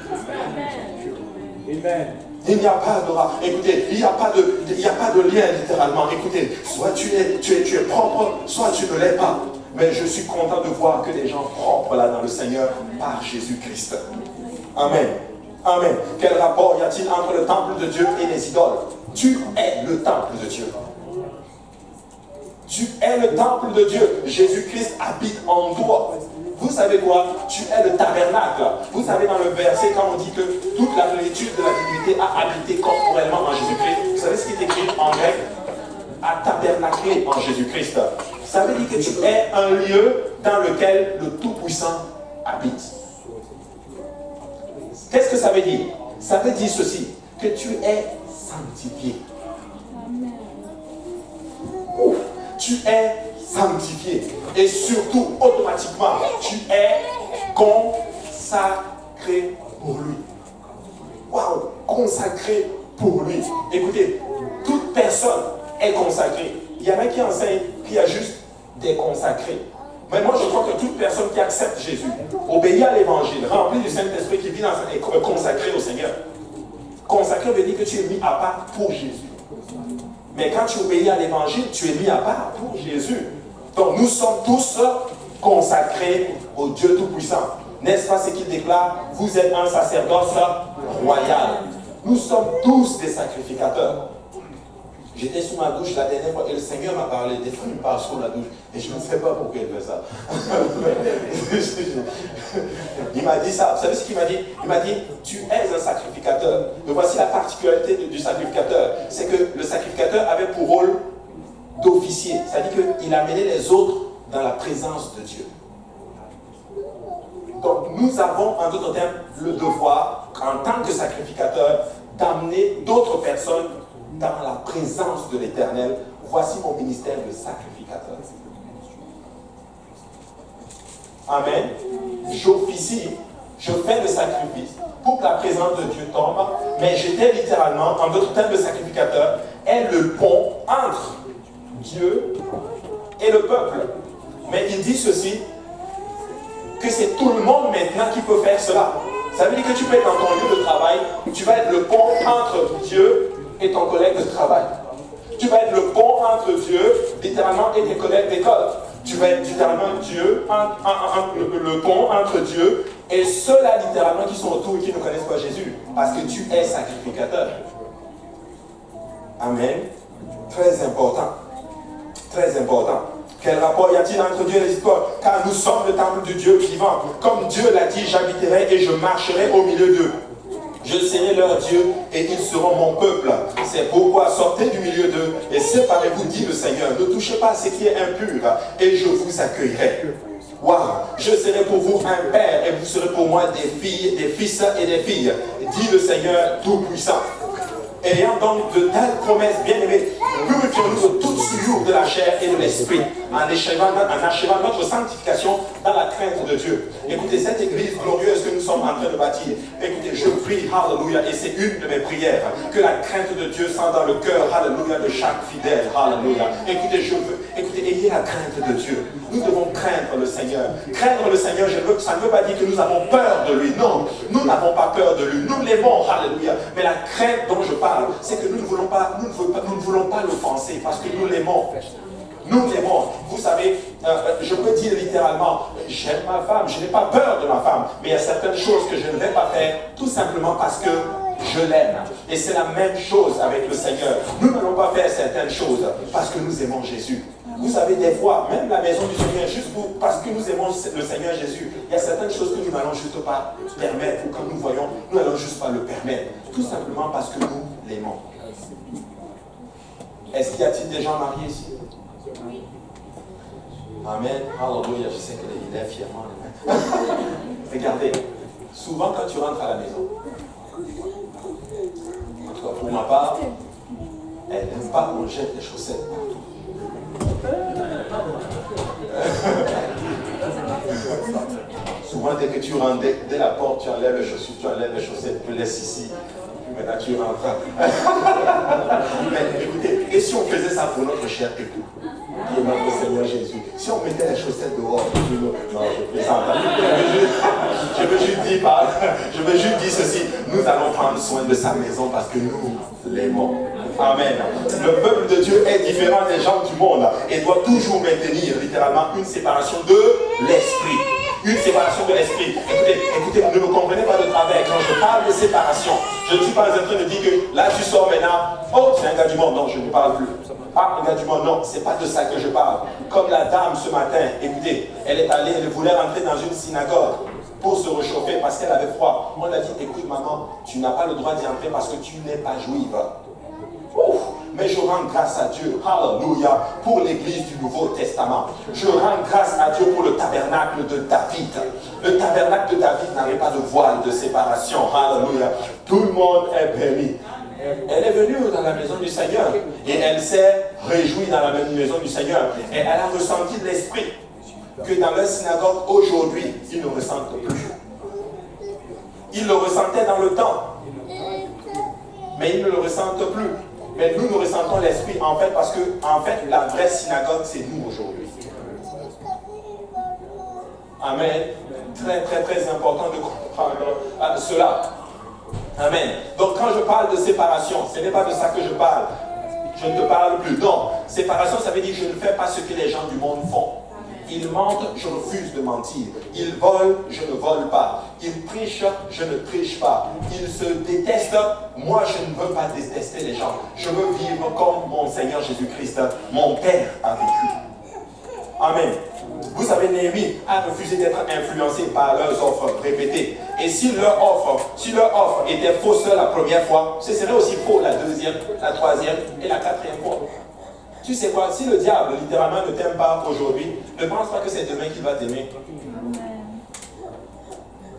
Amen. Il n'y a pas de écoutez, il n'y a pas de lien littéralement. Écoutez, soit tu es propre, soit tu ne l'es pas. Mais je suis content de voir que des gens propres là dans le Seigneur par Jésus-Christ. Amen. Amen. Quel rapport y a-t-il entre le temple de Dieu et les idoles? Tu es le temple de Dieu. Tu es le temple de Dieu. Jésus-Christ habite en toi. Vous savez quoi? Tu es le tabernacle. Vous savez dans le verset quand on dit que toute la plénitude de la divinité a habité corporellement en Jésus-Christ. Vous savez ce qui est écrit en grec? A tabernaclé en Jésus-Christ. Ça veut dire que tu es un lieu dans lequel le Tout-Puissant habite. Qu'est-ce que ça veut dire? Ça veut dire ceci, que tu es sanctifié. Tu es sanctifié. Et surtout, automatiquement, tu es consacré pour lui. Waouh, consacré pour lui. Écoutez, toute personne est consacrée. Il y en a qui enseignent qu'il y a juste des consacrés. Mais moi, je crois que toute personne qui accepte Jésus, obéit à l'évangile, rempli du Saint-Esprit, qui vit dans est consacré au Seigneur. Consacré veut dire que tu es mis à part pour Jésus. Mais quand tu obéis à l'évangile, tu es mis à part pour Jésus. Donc nous sommes tous consacrés au Dieu Tout-Puissant. N'est-ce pas ce qu'il déclare? Vous êtes un sacerdoce royal. Nous sommes tous des sacrificateurs. J'étais sous ma douche la dernière fois et le Seigneur m'a parlé. Des fois, il me parle sous la douche et je ne sais pas pourquoi il fait ça. Il m'a dit ça. Vous savez ce qu'il m'a dit? Il m'a dit, tu es un sacrificateur. Mais voici la particularité du sacrificateur. C'est que le sacrificateur avait pour rôle d'officier. C'est-à-dire qu'il amenait les autres dans la présence de Dieu. Donc nous avons, en d'autres termes, le devoir, en tant que sacrificateur, d'amener d'autres personnes dans la présence de l'Éternel. Voici mon ministère de sacrificateur. Amen. J'officie, je fais le sacrifice pour que la présence de Dieu tombe, mais j'étais littéralement, en d'autres termes, le sacrificateur est le pont entre Dieu et le peuple. Mais il dit ceci, que c'est tout le monde maintenant qui peut faire cela. Ça veut dire que tu peux être dans ton lieu de travail, tu vas être le pont entre Dieu et ton collègue de travail. Tu vas être le pont entre Dieu, littéralement, et tes collègues d'école. Tu vas être littéralement Dieu, le pont entre Dieu et ceux-là, littéralement, qui sont autour et qui ne connaissent pas Jésus. Parce que tu es sacrificateur. Amen. Très important. Très important. Quel rapport y a-t-il entre Dieu et les idoles? Car nous sommes le temple du Dieu vivant. Comme Dieu l'a dit, j'habiterai et je marcherai au milieu d'eux. Je serai leur Dieu et ils seront mon peuple. C'est pourquoi sortez du milieu d'eux et séparez-vous, dit le Seigneur. Ne touchez pas à ce qui est impur et je vous accueillerai. Waouh! Je serai pour vous un père et vous serez pour moi des filles, des fils et des filles, dit le Seigneur Tout-Puissant. Ayant donc de telles promesses, bien-aimées, purifions-nous de toute souillure de la chair et de l'esprit, en achevant notre sanctification dans la crainte de Dieu. Écoutez, cette église glorieuse que nous sommes en train de bâtir, écoutez, je prie, hallelujah, et c'est une de mes prières, que la crainte de Dieu sente dans le cœur, hallelujah, de chaque fidèle, hallelujah. Écoutez, ayez la crainte de Dieu. Nous devons craindre le Seigneur. Craindre le Seigneur, ça ne veut pas dire que nous avons peur de lui. Non, nous n'avons pas peur de lui. Nous l'aimons, hallelujah. Mais la crainte dont je parle, c'est que nous ne voulons pas l'offenser parce que nous l'aimons. Nous l'aimons. Vous savez, je peux dire littéralement, j'aime ma femme, je n'ai pas peur de ma femme, mais il y a certaines choses que je ne vais pas faire tout simplement parce que je l'aime. Et c'est la même chose avec le Seigneur. Nous n'allons pas faire certaines choses parce que nous aimons Jésus. Vous savez, des fois, même la maison du Seigneur, juste parce que nous aimons le Seigneur Jésus, il y a certaines choses que nous n'allons juste pas permettre, ou quand nous voyons, nous n'allons juste pas le permettre. Tout simplement parce que nous l'aimons. Est-ce qu'il y a-t-il des gens mariés ici? Amen. Hallelujah. Je sais qu'il est fièrement. Regardez, souvent quand tu rentres à la maison, en tout cas pour ma part, elle n'aime pas qu'on jette les chaussettes partout. Souvent, dès que tu rentres, dès la porte, tu enlèves les chaussures, tu enlèves les chaussettes, tu les laisses ici. Puis maintenant, tu rentres. Mais écoutez, et si on faisait ça pour notre cher époux, qui est notre Seigneur Jésus, si on mettait les chaussettes dehors, non, je plaisante. Je veux juste dire ceci, nous allons prendre soin de sa maison parce que nous l'aimons. Amen. Le peuple de Dieu est différent des gens du monde et doit toujours maintenir littéralement une séparation de l'esprit. une séparation de l'esprit. Écoutez, ne me comprenez pas de travers. Quand je parle de séparation, je ne suis pas en train de dire que là tu sors maintenant, oh c'est un gars du monde, non, je ne parle plus. Ah, un gars du monde, non, c'est pas de ça que je parle. Comme la dame ce matin, écoutez, elle voulait rentrer dans une synagogue pour se réchauffer parce qu'elle avait froid. On lui a dit, écoute maman, tu n'as pas le droit d'y entrer parce que tu n'es pas juive. Ouf. Mais je rends grâce à Dieu, hallelujah, pour l'église du Nouveau Testament. Je rends grâce à Dieu pour le tabernacle de David. Le tabernacle de David n'avait pas de voile de séparation, hallelujah. Tout le monde est béni. Elle est venue dans la maison du Seigneur et elle s'est réjouie dans la maison du Seigneur. Et elle a ressenti de l'esprit que dans leur synagogue aujourd'hui, ils ne ressentent plus. Ils le ressentaient dans le temps, mais ils ne le ressentent plus. Mais nous ressentons l'esprit en fait parce que en fait la vraie synagogue c'est nous aujourd'hui. Amen. Très très très important de comprendre cela. Amen. Donc quand je parle de séparation, ce n'est pas de ça que je parle. Je ne te parle plus. Non. Séparation, ça veut dire que je ne fais pas ce que les gens du monde font. Ils mentent, je refuse de mentir. Ils volent, je ne vole pas. Ils trichent, je ne triche pas. Ils se détestent, moi je ne veux pas détester les gens. Je veux vivre comme mon Seigneur Jésus-Christ, mon Père a vécu. Amen. Vous savez, Néhémie a refusé d'être influencé par leurs offres répétées. Et si leur offre était fausse la première fois, ce serait aussi faux la deuxième, la troisième et la quatrième fois. Tu sais quoi, si le diable littéralement ne t'aime pas aujourd'hui, ne pense pas que c'est demain qu'il va t'aimer.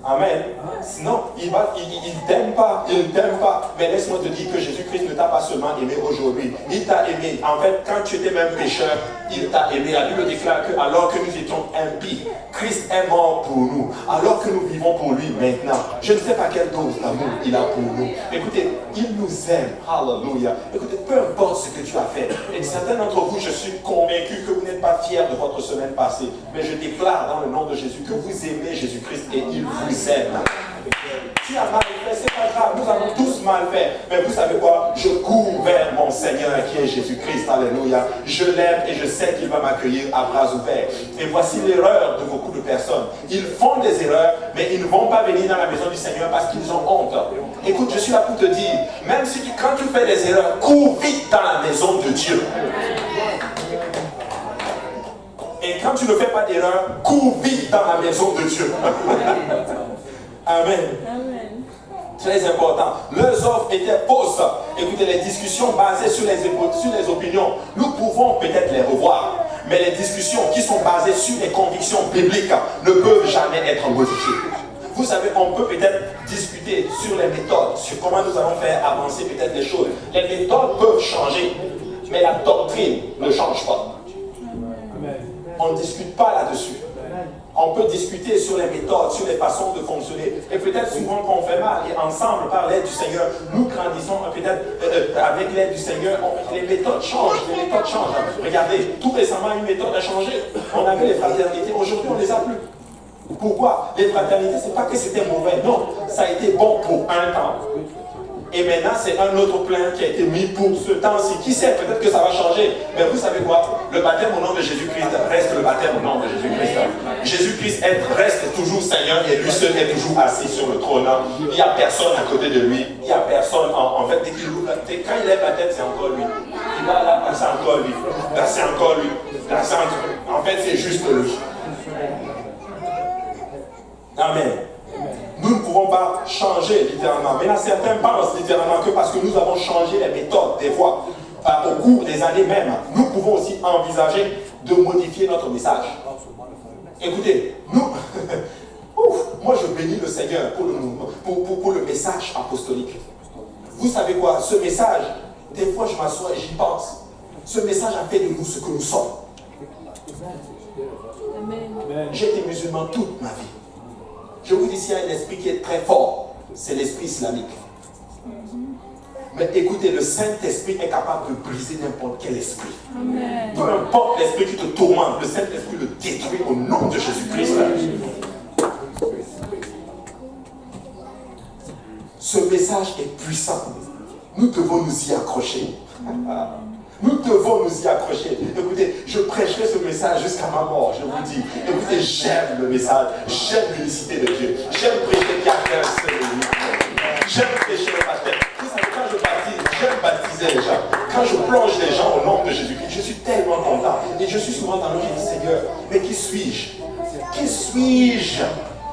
Amen. Sinon, il t'aime pas, Mais laisse-moi te dire que Jésus-Christ ne t'a pas seulement aimé aujourd'hui. Il t'a aimé. En fait, quand tu étais même pécheur, il t'a aimé. La Bible déclare que alors que nous étions impies, Christ est mort pour nous. Alors que nous vivons pour lui maintenant. Je ne sais pas quelle dose d'amour il a pour nous. Écoutez, il nous aime. Hallelujah. Écoutez, peu importe ce que tu as fait. Et certains d'entre vous, je suis convaincu que vous n'êtes pas fiers de votre semaine passée. Mais je déclare dans le nom de Jésus que vous aimez Jésus-Christ et il vous aime. Tu as mal fait, c'est pas grave, nous avons tous mal fait. Mais vous savez quoi? Je cours vers mon Seigneur qui est Jésus-Christ, alléluia. Je l'aime et je sais qu'il va m'accueillir à bras ouverts. Et voici l'erreur de beaucoup de personnes. Ils font des erreurs, mais ils ne vont pas venir dans la maison du Seigneur parce qu'ils ont honte. Écoute, je suis là pour te dire, même si quand tu fais des erreurs, cours vite dans la maison de Dieu. Et quand tu ne fais pas d'erreur, cours vite dans la maison de Dieu. Amen. Amen. Très important. Leurs offres étaient fausses. Écoutez, les discussions basées sur les opinions, nous pouvons peut-être les revoir. Mais les discussions qui sont basées sur les convictions bibliques ne peuvent jamais être modifiées. Vous savez, on peut peut-être discuter sur les méthodes, sur comment nous allons faire avancer peut-être les choses. Les méthodes peuvent changer, mais la doctrine ne change pas. On ne discute pas là-dessus. On peut discuter sur les méthodes, sur les façons de fonctionner. Et peut-être souvent qu'on fait mal. Et ensemble, par l'aide du Seigneur, nous grandissons peut-être avec l'aide du Seigneur. Les méthodes changent. Regardez, tout récemment, une méthode a changé. On avait les fraternités. Aujourd'hui, on ne les a plus. Pourquoi? Les fraternités, ce n'est pas que c'était mauvais. Non, ça a été bon pour un temps. Et maintenant, c'est un autre plan qui a été mis pour ce temps-ci. Qui sait, peut-être que ça va changer. Mais vous savez quoi? Le baptême au nom de Jésus-Christ reste le baptême au nom de Jésus-Christ. Jésus-Christ reste toujours Seigneur et lui seul est toujours assis sur le trône. Il n'y a personne à côté de lui. Il n'y a personne, en fait, dès qu'il ouvre la tête, quand il lève la tête, c'est encore lui. Il va là, c'est encore lui. Là, c'est encore lui. Là, c'est encore lui. En fait, c'est juste lui. Amen. Nous ne pouvons pas changer littéralement. Maintenant, certains pensent littéralement que parce que nous avons changé les méthodes des fois, au cours des années même, nous pouvons aussi envisager de modifier notre message. Écoutez, nous, moi je bénis le Seigneur pour le message apostolique. Vous savez quoi? Ce message, des fois je m'assois et j'y pense. Ce message a fait de nous ce que nous sommes. J'ai été musulman toute ma vie. Je vous dis, s'il y a un esprit qui est très fort, c'est l'esprit islamique. Mais écoutez, le Saint-Esprit est capable de briser n'importe quel esprit. Amen. Peu importe l'esprit qui te tourmente, le Saint-Esprit le détruit au nom de Jésus-Christ. Ce message est puissant. Nous devons nous y accrocher. Nous devons nous y accrocher. Écoutez, je prêcherai ce message jusqu'à ma mort, je vous dis. Écoutez, j'aime le message, j'aime l'unicité de Dieu. J'aime prêcher qu'il y a qu'un seul unique. J'aime prêcher le pasteur. Vous savez, quand je baptise, j'aime baptiser les gens. Quand je plonge les gens au nom de Jésus-Christ, je suis tellement content. Et je suis souvent dans le je dis, Seigneur, mais qui suis-je? Qui suis-je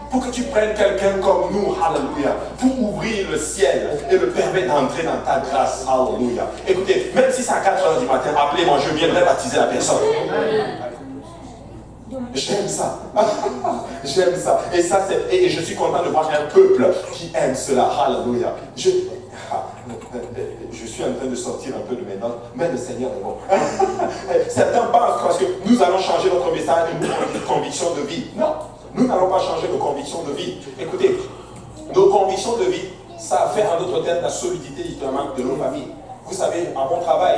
pour que tu prennes quelqu'un comme nous, alléluia, pour ouvrir le ciel et le permettre d'entrer dans ta grâce, alléluia. Écoutez, même si c'est à 4h du matin, appelez-moi, je viendrai baptiser la personne. J'aime ça. J'aime ça. Et ça, et je suis content de voir un peuple qui aime cela, alléluia. Je suis en train de sortir un peu de mes notes, mais le Seigneur est bon. Certains pensent parce que nous allons changer notre message et notre conviction de vie. Non. Nous n'allons pas changer nos convictions de vie. Écoutez, nos convictions de vie, ça fait en d'autres termes la solidité littéralement de nos familles. Vous savez, à mon travail,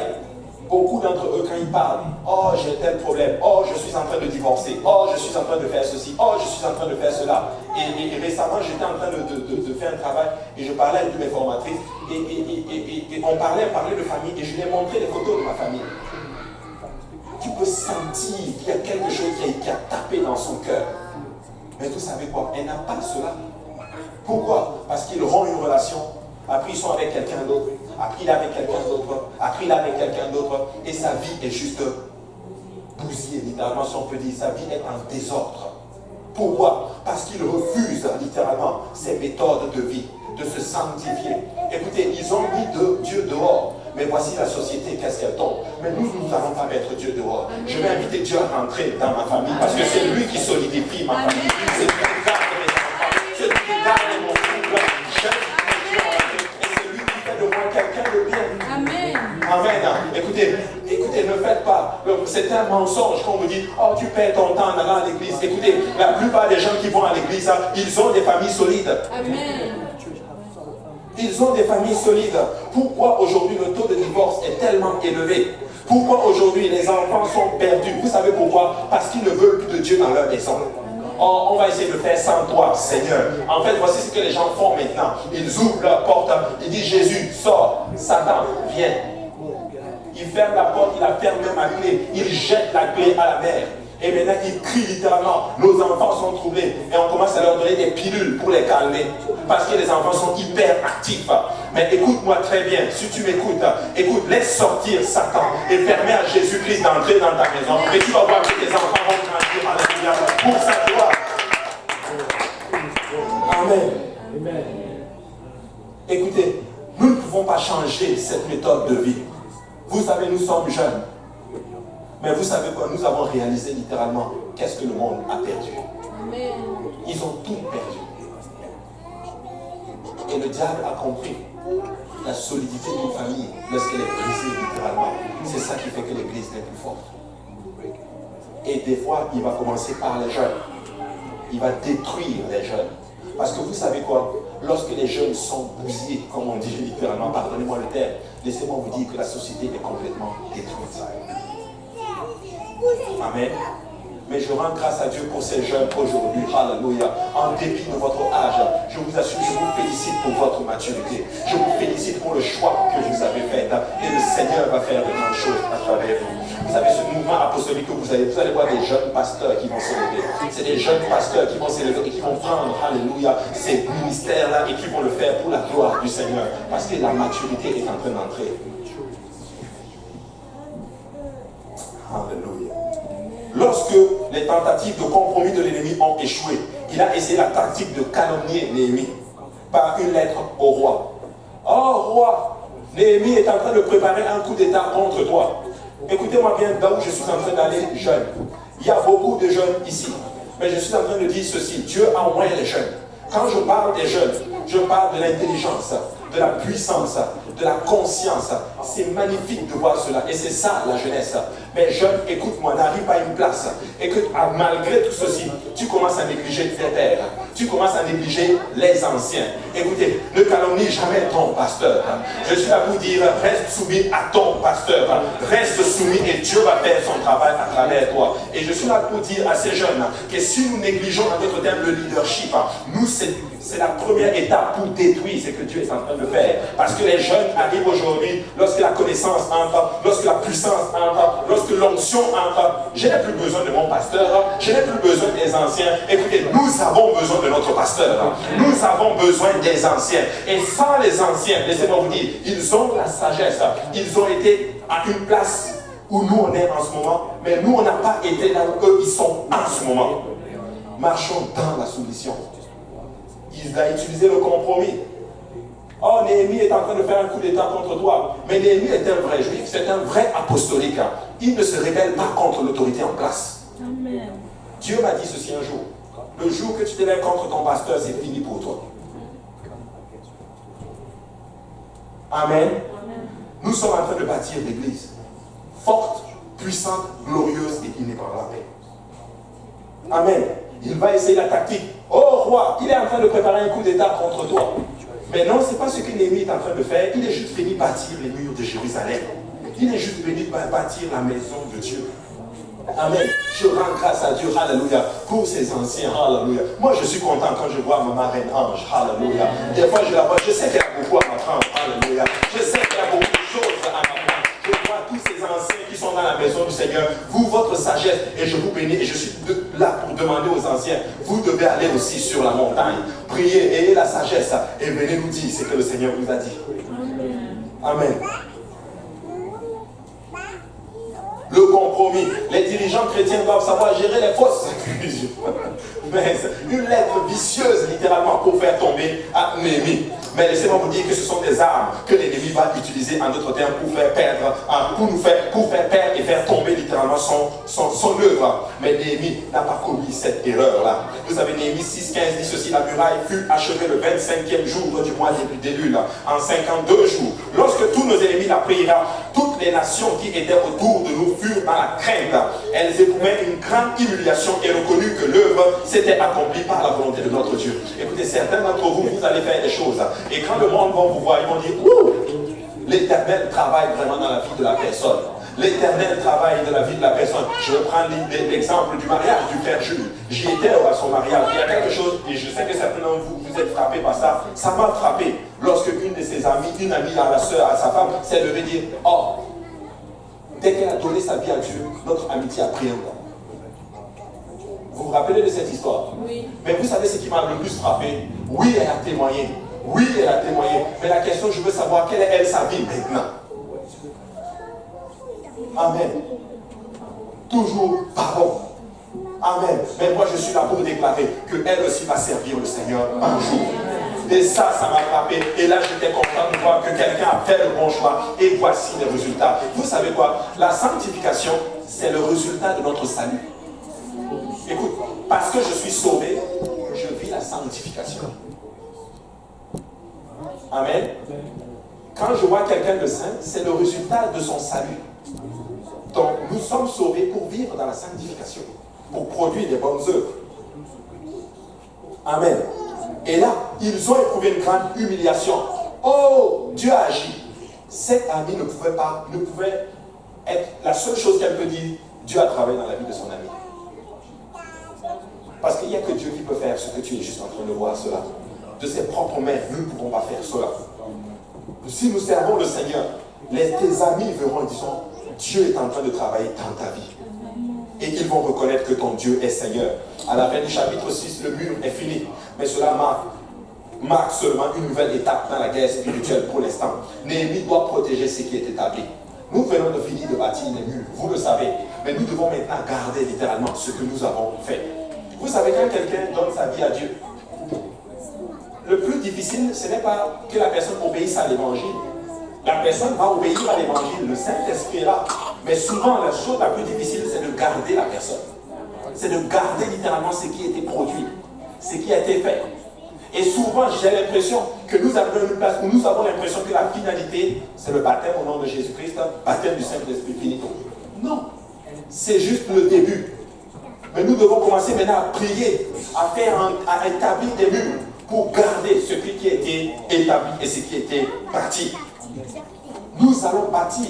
beaucoup d'entre eux, quand ils parlent, oh j'ai tel problème, oh je suis en train de divorcer, oh je suis en train de faire ceci, oh je suis en train de faire cela. Et récemment, j'étais en train de faire un travail et je parlais avec mes formatrices et on parlait de famille et je lui ai montré les photos de ma famille. Tu peux sentir qu'il y a quelque chose qui a tapé dans son cœur. Mais vous savez quoi? Elle n'a pas cela. Pourquoi? Parce qu'ils auront une relation. Après, ils sont avec quelqu'un d'autre. Après, il est avec quelqu'un d'autre. Après, il est avec quelqu'un d'autre. Et sa vie est juste bousillée, littéralement, si on peut dire. Sa vie est en désordre. Pourquoi? Parce qu'ils refusent, littéralement, ces méthodes de vie, de se sanctifier. Écoutez, ils ont mis Dieu dehors. Mais voici la société, qu'est-ce qu'elle tombe. Mais nous n'allons pas mettre Dieu dehors. Je vais inviter Dieu à rentrer dans ma famille parce que c'est lui qui solidifie ma famille. C'est lui qui garde mes enfants. C'est lui qui garde mon couple. J'aime Dieu en Dieu. Et c'est lui qui fait de moi quelqu'un de bien. Amen. Amen. Écoutez, ne faites pas. C'est un mensonge qu'on vous dit, oh tu perds ton temps en allant à l'église. Écoutez, la plupart des gens qui vont à l'église, ils ont des familles solides. Amen. Ils ont des familles solides. Pourquoi aujourd'hui le taux de divorce est tellement élevé? Pourquoi aujourd'hui les enfants sont perdus? Vous savez pourquoi? Parce qu'ils ne veulent plus de Dieu dans leur maison. Oh, on va essayer de faire sans toi, Seigneur. En fait, voici ce que les gens font maintenant. Ils ouvrent leur porte, ils disent Jésus, sors, Satan, viens. Ils ferment la porte, ils la ferment même à clé. Ils jettent la clé à la mer. Et maintenant, ils crient littéralement. Nos enfants sont troublés. Et on commence à leur donner des pilules pour les calmer. Parce que les enfants sont hyper actifs. Mais écoute-moi très bien. Si tu m'écoutes, écoute, laisse sortir Satan. Et permets à Jésus-Christ d'entrer dans ta maison. Et tu vas voir que tes enfants vont grandir. Alléluia. Pour sa gloire. Amen. Amen. Écoutez, nous ne pouvons pas changer cette méthode de vie. Vous savez, nous sommes jeunes. Mais vous savez quoi? Nous avons réalisé littéralement qu'est-ce que le monde a perdu. Amen. Ils ont tout perdu. Et le diable a compris la solidité d'une famille lorsqu'elle est brisée littéralement. C'est ça qui fait que l'église n'est plus forte. Et des fois, il va commencer par les jeunes. Il va détruire les jeunes. Parce que vous savez quoi? Lorsque les jeunes sont bousillés, comme on dit littéralement, pardonnez-moi le terme, laissez-moi vous dire que la société est complètement détruite. Amen. Mais je rends grâce à Dieu pour ces jeunes aujourd'hui. Alléluia. En dépit de votre âge, je vous assure, je vous félicite pour votre maturité. Je vous félicite pour le choix que vous avez fait. Et le Seigneur va faire de grandes choses à travers vous. Vous savez, ce mouvement apostolique que vous allez voir des jeunes pasteurs qui vont s'élever. C'est des jeunes pasteurs qui vont s'élever et qui vont prendre, alléluia, ces ministères-là et qui vont le faire pour la gloire du Seigneur. Parce que la maturité est en train d'entrer. Alléluia. Lorsque les tentatives de compromis de l'ennemi ont échoué, il a essayé la tactique de calomnier Néhémie par une lettre au roi. Oh roi, Néhémie est en train de préparer un coup d'état contre toi. Écoutez-moi bien, là où je suis en train d'aller jeune. Il y a beaucoup de jeunes ici. Mais je suis en train de dire ceci. Dieu envoie les jeunes. Quand je parle des jeunes, je parle de l'intelligence, de la puissance, de la conscience. C'est magnifique de voir cela. Et c'est ça la jeunesse. Mais jeune, écoute-moi, n'arrive pas à une place. Et que malgré tout ceci, tu commences à négliger tes pères. Tu commences à négliger les anciens. Écoutez, ne calomnie jamais ton pasteur. Je suis là pour dire, reste soumis à ton pasteur. Reste soumis et Dieu va faire son travail à travers toi. Et je suis là pour dire à ces jeunes que si nous négligeons en d'autres termes le leadership, nous c'est la première étape pour détruire ce que Dieu est en train de faire. Parce que les jeunes arrivent aujourd'hui, lorsque la connaissance entre, lorsque la puissance entre, lorsque l'onction entre. Je n'ai plus besoin de mon pasteur, je n'ai plus besoin des anciens. Écoutez, nous avons besoin de notre pasteur. Nous avons besoin des anciens. Et sans les anciens, laissez-moi vous dire, ils ont la sagesse. Ils ont été à une place où nous on est en ce moment, mais nous on n'a pas été là où eux ils sont en ce moment. Marchons dans la soumission. Il a utilisé le compromis. Oh, Néhémie est en train de faire un coup d'état contre toi. Mais Néhémie est un vrai juif, c'est un vrai apostolique. Il ne se rebelle pas contre l'autorité en place. Amen. Dieu m'a dit ceci un jour. Le jour que tu te lèves contre ton pasteur, c'est fini pour toi. Amen. Amen. Nous sommes en train de bâtir l'église. Forte, puissante, glorieuse et inébranlable. Amen. Il va essayer la tactique. Oh roi, il est en train de préparer un coup d'état contre toi. Mais non, ce n'est pas ce que Néhémie est en train de faire. Il est juste venu bâtir les murs de Jérusalem. Il est juste venu bâtir la maison de Dieu. Amen. Je rends grâce à Dieu, alléluia, pour ces anciens, alléluia. Moi, je suis content quand je vois ma marraine Ange, alléluia. Des fois, je la vois, je sais qu'elle a beaucoup à m'apprendre, alléluia. Je sais qu'elle a beaucoup de choses à m'apprendre. Je vois tous ces anciens qui sont dans la maison du Seigneur. Vous, votre sagesse, et je vous bénis, et je suis là pour demander aux anciens, vous devez aller aussi sur la montagne, prier, ayez la sagesse, et venez nous dire ce que le Seigneur vous a dit. Amen. Le compromis. Les dirigeants chrétiens doivent savoir gérer les fausses conclusions. Mais une lettre vicieuse, littéralement, pour faire tomber à Néhémie. Mais laissez-moi vous dire que ce sont des armes que l'ennemi va utiliser, en d'autres termes, pour faire perdre, pour faire perdre et faire tomber littéralement son œuvre. Mais Néhémie n'a pas commis cette erreur-là. Vous savez, Néhémie 6,15 dit ceci: la muraille fut achevée le 25e jour du mois d'Élul, en 52 jours. Lorsque tous nos ennemis la prirent, toutes les nations qui étaient autour de nous furent dans la crainte. Elles éprouvaient une grande humiliation et reconnurent que l'œuvre s'était accomplie par la volonté de notre Dieu. Écoutez, certains d'entre vous, vous allez faire des choses. Et quand le monde va vous voir, ils vont dire: ouh, l'Éternel travaille vraiment dans la vie de la personne. L'Éternel travaille dans la vie de la personne. Je vais prendre l'exemple du mariage du frère Jules. J'y étais à son mariage. Il y a quelque chose, et je sais que certains d'entre vous, vous êtes frappés par ça. Ça m'a frappé lorsque une de ses amies, une amie à la soeur, à sa femme, s'est levée dire: oh, dès qu'elle a donné sa vie à Dieu, notre amitié a pris un coup. Vous vous rappelez de cette histoire? Oui. Mais vous savez ce qui m'a le plus frappé? Oui, elle a témoigné. Oui, elle a témoigné. Mais la question, je veux savoir, quelle est elle sa vie maintenant? Amen. Toujours pardon. Amen. Mais moi, je suis là pour déclarer qu'elle aussi va servir le Seigneur un jour. Et ça m'a frappé. Et là, j'étais content de voir que quelqu'un a fait le bon choix. Et voici les résultats. Vous savez quoi? La sanctification, c'est le résultat de notre salut. Écoute, parce que je suis sauvé, je vis la sanctification. Amen. Quand je vois quelqu'un de saint, c'est le résultat de son salut. Donc, nous sommes sauvés pour vivre dans la sanctification, pour produire des bonnes œuvres. Amen. Et là, ils ont éprouvé une grande humiliation. Oh, Dieu a agi. Cette amie ne pouvait être la seule chose qu'elle peut dire: Dieu a travaillé dans la vie de son ami. Parce qu'il n'y a que Dieu qui peut faire ce que tu es juste en train de voir cela. De ses propres mains, nous ne pouvons pas faire cela. Si nous servons le Seigneur, tes amis verront, disons, Dieu est en train de travailler dans ta vie. Et ils vont reconnaître que ton Dieu est Seigneur. À la fin du chapitre 6, le mur est fini. Mais cela marque seulement une nouvelle étape dans la guerre spirituelle pour l'instant. Néhémie doit protéger ce qui est établi. Nous venons de finir de bâtir les murs, vous le savez. Mais nous devons maintenant garder littéralement ce que nous avons fait. Vous savez, quand quelqu'un donne sa vie à Dieu, le plus difficile, ce n'est pas que la personne obéisse à l'évangile. La personne va obéir à l'évangile, le Saint-Esprit est là. Mais souvent, la chose la plus difficile, c'est de garder la personne. C'est de garder littéralement ce qui a été produit, ce qui a été fait. Et souvent, j'ai l'impression que nous avons une place où nous avons l'impression que la finalité, c'est le baptême au nom de Jésus-Christ, baptême du Saint-Esprit finito. Non. c'est juste le début. Mais nous devons commencer maintenant à prier, à établir des murs pour garder ce qui a été établi et ce qui a été bâti. Nous allons bâtir,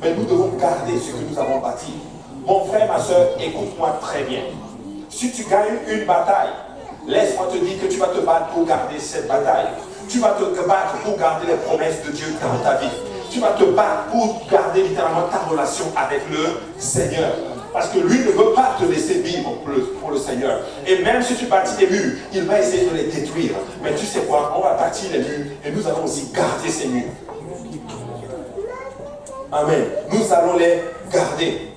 mais nous devons garder ce que nous avons bâti. Mon frère, ma soeur, écoute-moi très bien. Si tu gagnes une bataille, laisse-moi te dire que tu vas te battre pour garder cette bataille. Tu vas te battre pour garder les promesses de Dieu dans ta vie. Tu vas te battre pour garder littéralement ta relation avec le Seigneur. Parce que lui ne veut pas te laisser vivre pour le Seigneur. Et même si tu bâtis des murs, il va essayer de les détruire. Mais tu sais quoi? On va bâtir les murs et nous allons aussi garder ces murs. Amen. Nous allons les garder.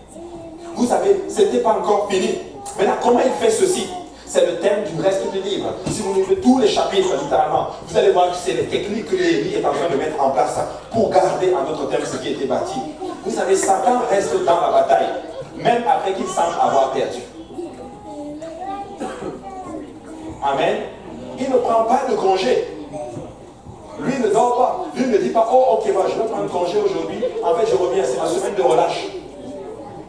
Vous savez, ce n'était pas encore fini. Maintenant, comment il fait ceci? C'est le thème du reste du livre. Si vous lisez tous les chapitres, littéralement, vous allez voir que c'est les techniques que Néhémie est en train de mettre en place pour garder en d'autres termes ce qui a été bâti. Vous savez, Satan reste dans la bataille, même après qu'il semble avoir perdu. Amen. Il ne prend pas de congé. Lui ne dort pas. Lui ne dit pas, oh ok, moi je vais prendre congé aujourd'hui. En fait, je reviens, c'est ma semaine de relâche.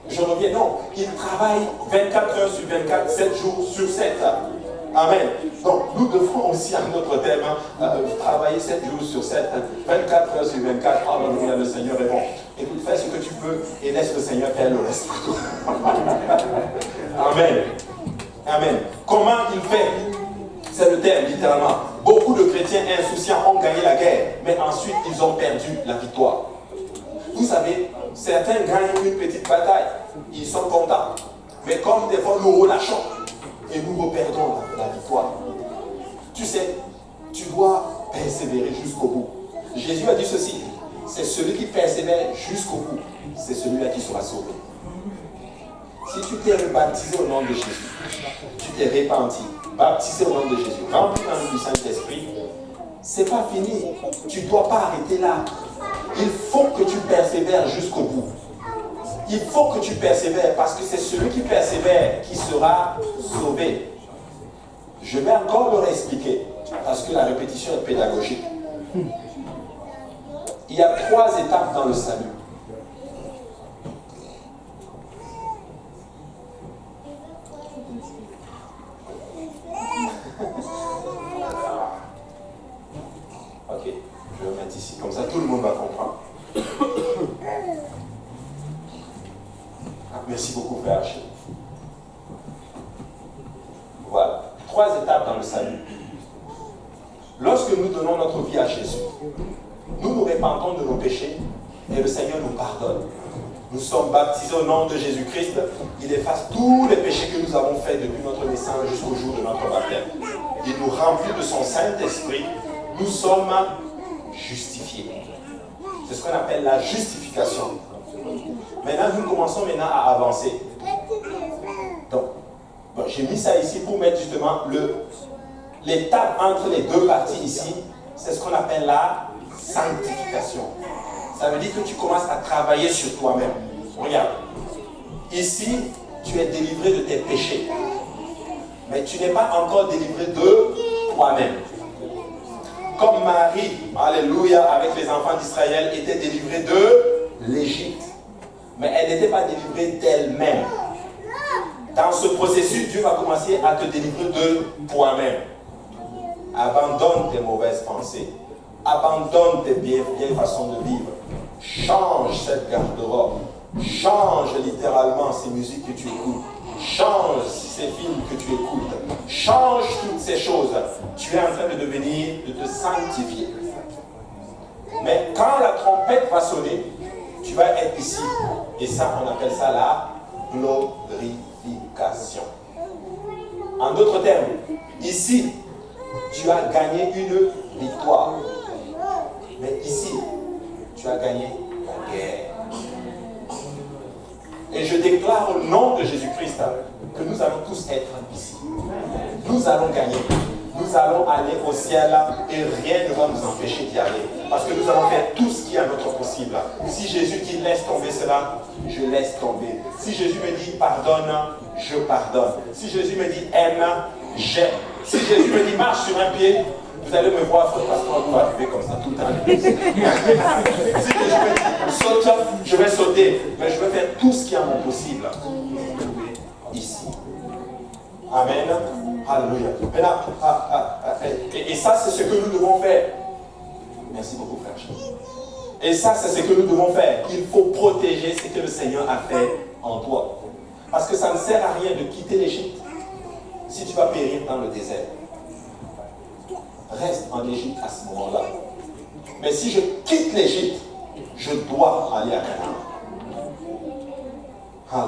Je reviens. Non, il travaille 24 heures sur 24, 7 jours sur 7. Amen. Donc, nous devons aussi, à notre thème, travailler 7 jours sur 7, 24 heures sur 24. Alléluia, le Seigneur est bon. Écoute, fais ce que tu peux et laisse le Seigneur faire le reste pour toi. Amen. Amen. Comment il fait? C'est le thème, littéralement. Beaucoup de chrétiens insouciants ont gagné la guerre, mais ensuite ils ont perdu la victoire. Vous savez, certains gagnent une petite bataille, ils sont contents. Mais comme des fois nous relâchons et nous reperdons la victoire. Tu sais, tu dois persévérer jusqu'au bout. Jésus a dit ceci, c'est celui qui persévère jusqu'au bout, c'est celui-là qui sera sauvé. Si tu t'es rebaptisé au nom de Jésus, tu t'es repenti, baptisé au nom de Jésus, rempli dans le Saint-Esprit, c'est pas fini. Tu ne dois pas arrêter là. Il faut que tu persévères jusqu'au bout. Il faut que tu persévères parce que c'est celui qui persévère qui sera sauvé. Je vais encore leur expliquer parce que la répétition est pédagogique. Il y a 3 étapes dans le salut. Ok, je vais mettre ici, comme ça tout le monde va comprendre. Merci beaucoup, frère Achille. Voilà, 3 étapes dans le salut. Lorsque nous donnons notre vie à Jésus, nous nous répandons de nos péchés et le Seigneur nous pardonne. Nous sommes baptisés au nom de Jésus-Christ. Il efface tous les péchés que nous avons faits depuis notre naissance jusqu'au jour de notre baptême. Il nous remplit de son Saint-Esprit. Nous sommes justifiés. C'est ce qu'on appelle la justification. Maintenant, nous commençons maintenant à avancer. Donc, j'ai mis ça ici pour mettre justement l'étape entre les 2 parties ici. C'est ce qu'on appelle la sanctification. Ça veut dire que tu commences à travailler sur toi-même. Regarde. Ici, tu es délivré de tes péchés. Mais tu n'es pas encore délivré de toi-même. Comme Marie, alléluia, avec les enfants d'Israël, était délivrée de l'Égypte. Mais elle n'était pas délivrée d'elle-même. Dans ce processus, Dieu va commencer à te délivrer de toi-même. Abandonne tes mauvaises pensées. Abandonne tes vieilles façons de vivre. Change cette garde-robe. Change littéralement ces musiques que tu écoutes. Change ces films que tu écoutes. Change toutes ces choses. Tu es en train de devenir, de te sanctifier. Mais quand la trompette va sonner, tu vas être ici. Et ça, on appelle ça la glorification. En d'autres termes, ici, tu as gagné une victoire. Mais ici, tu as gagné la guerre. Et je déclare au nom de Jésus-Christ que nous allons tous être ici. Nous allons gagner. Nous allons aller au ciel et rien ne va nous empêcher d'y aller. Parce que nous allons faire tout ce qui est à notre possible. Si Jésus dit laisse tomber cela, je laisse tomber. Si Jésus me dit pardonne, je pardonne. Si Jésus me dit aime, j'aime. Si Jésus me dit marche sur un pied, Vous allez me voir, frère pasteur, vous arriver comme ça tout le temps. Si je me dis, saute, je vais sauter. Mais je vais faire tout ce qui est mon possible. Ici. Amen. Alléluia. Maintenant, et ça, c'est ce que nous devons faire. Merci beaucoup, frère. Et ça, c'est ce que nous devons faire. Il faut protéger ce que le Seigneur a fait en toi. Parce que ça ne sert à rien de quitter l'Égypte si tu vas périr dans le désert. Reste en Égypte à ce moment-là. Mais si je quitte l'Égypte, je dois aller à Canaan.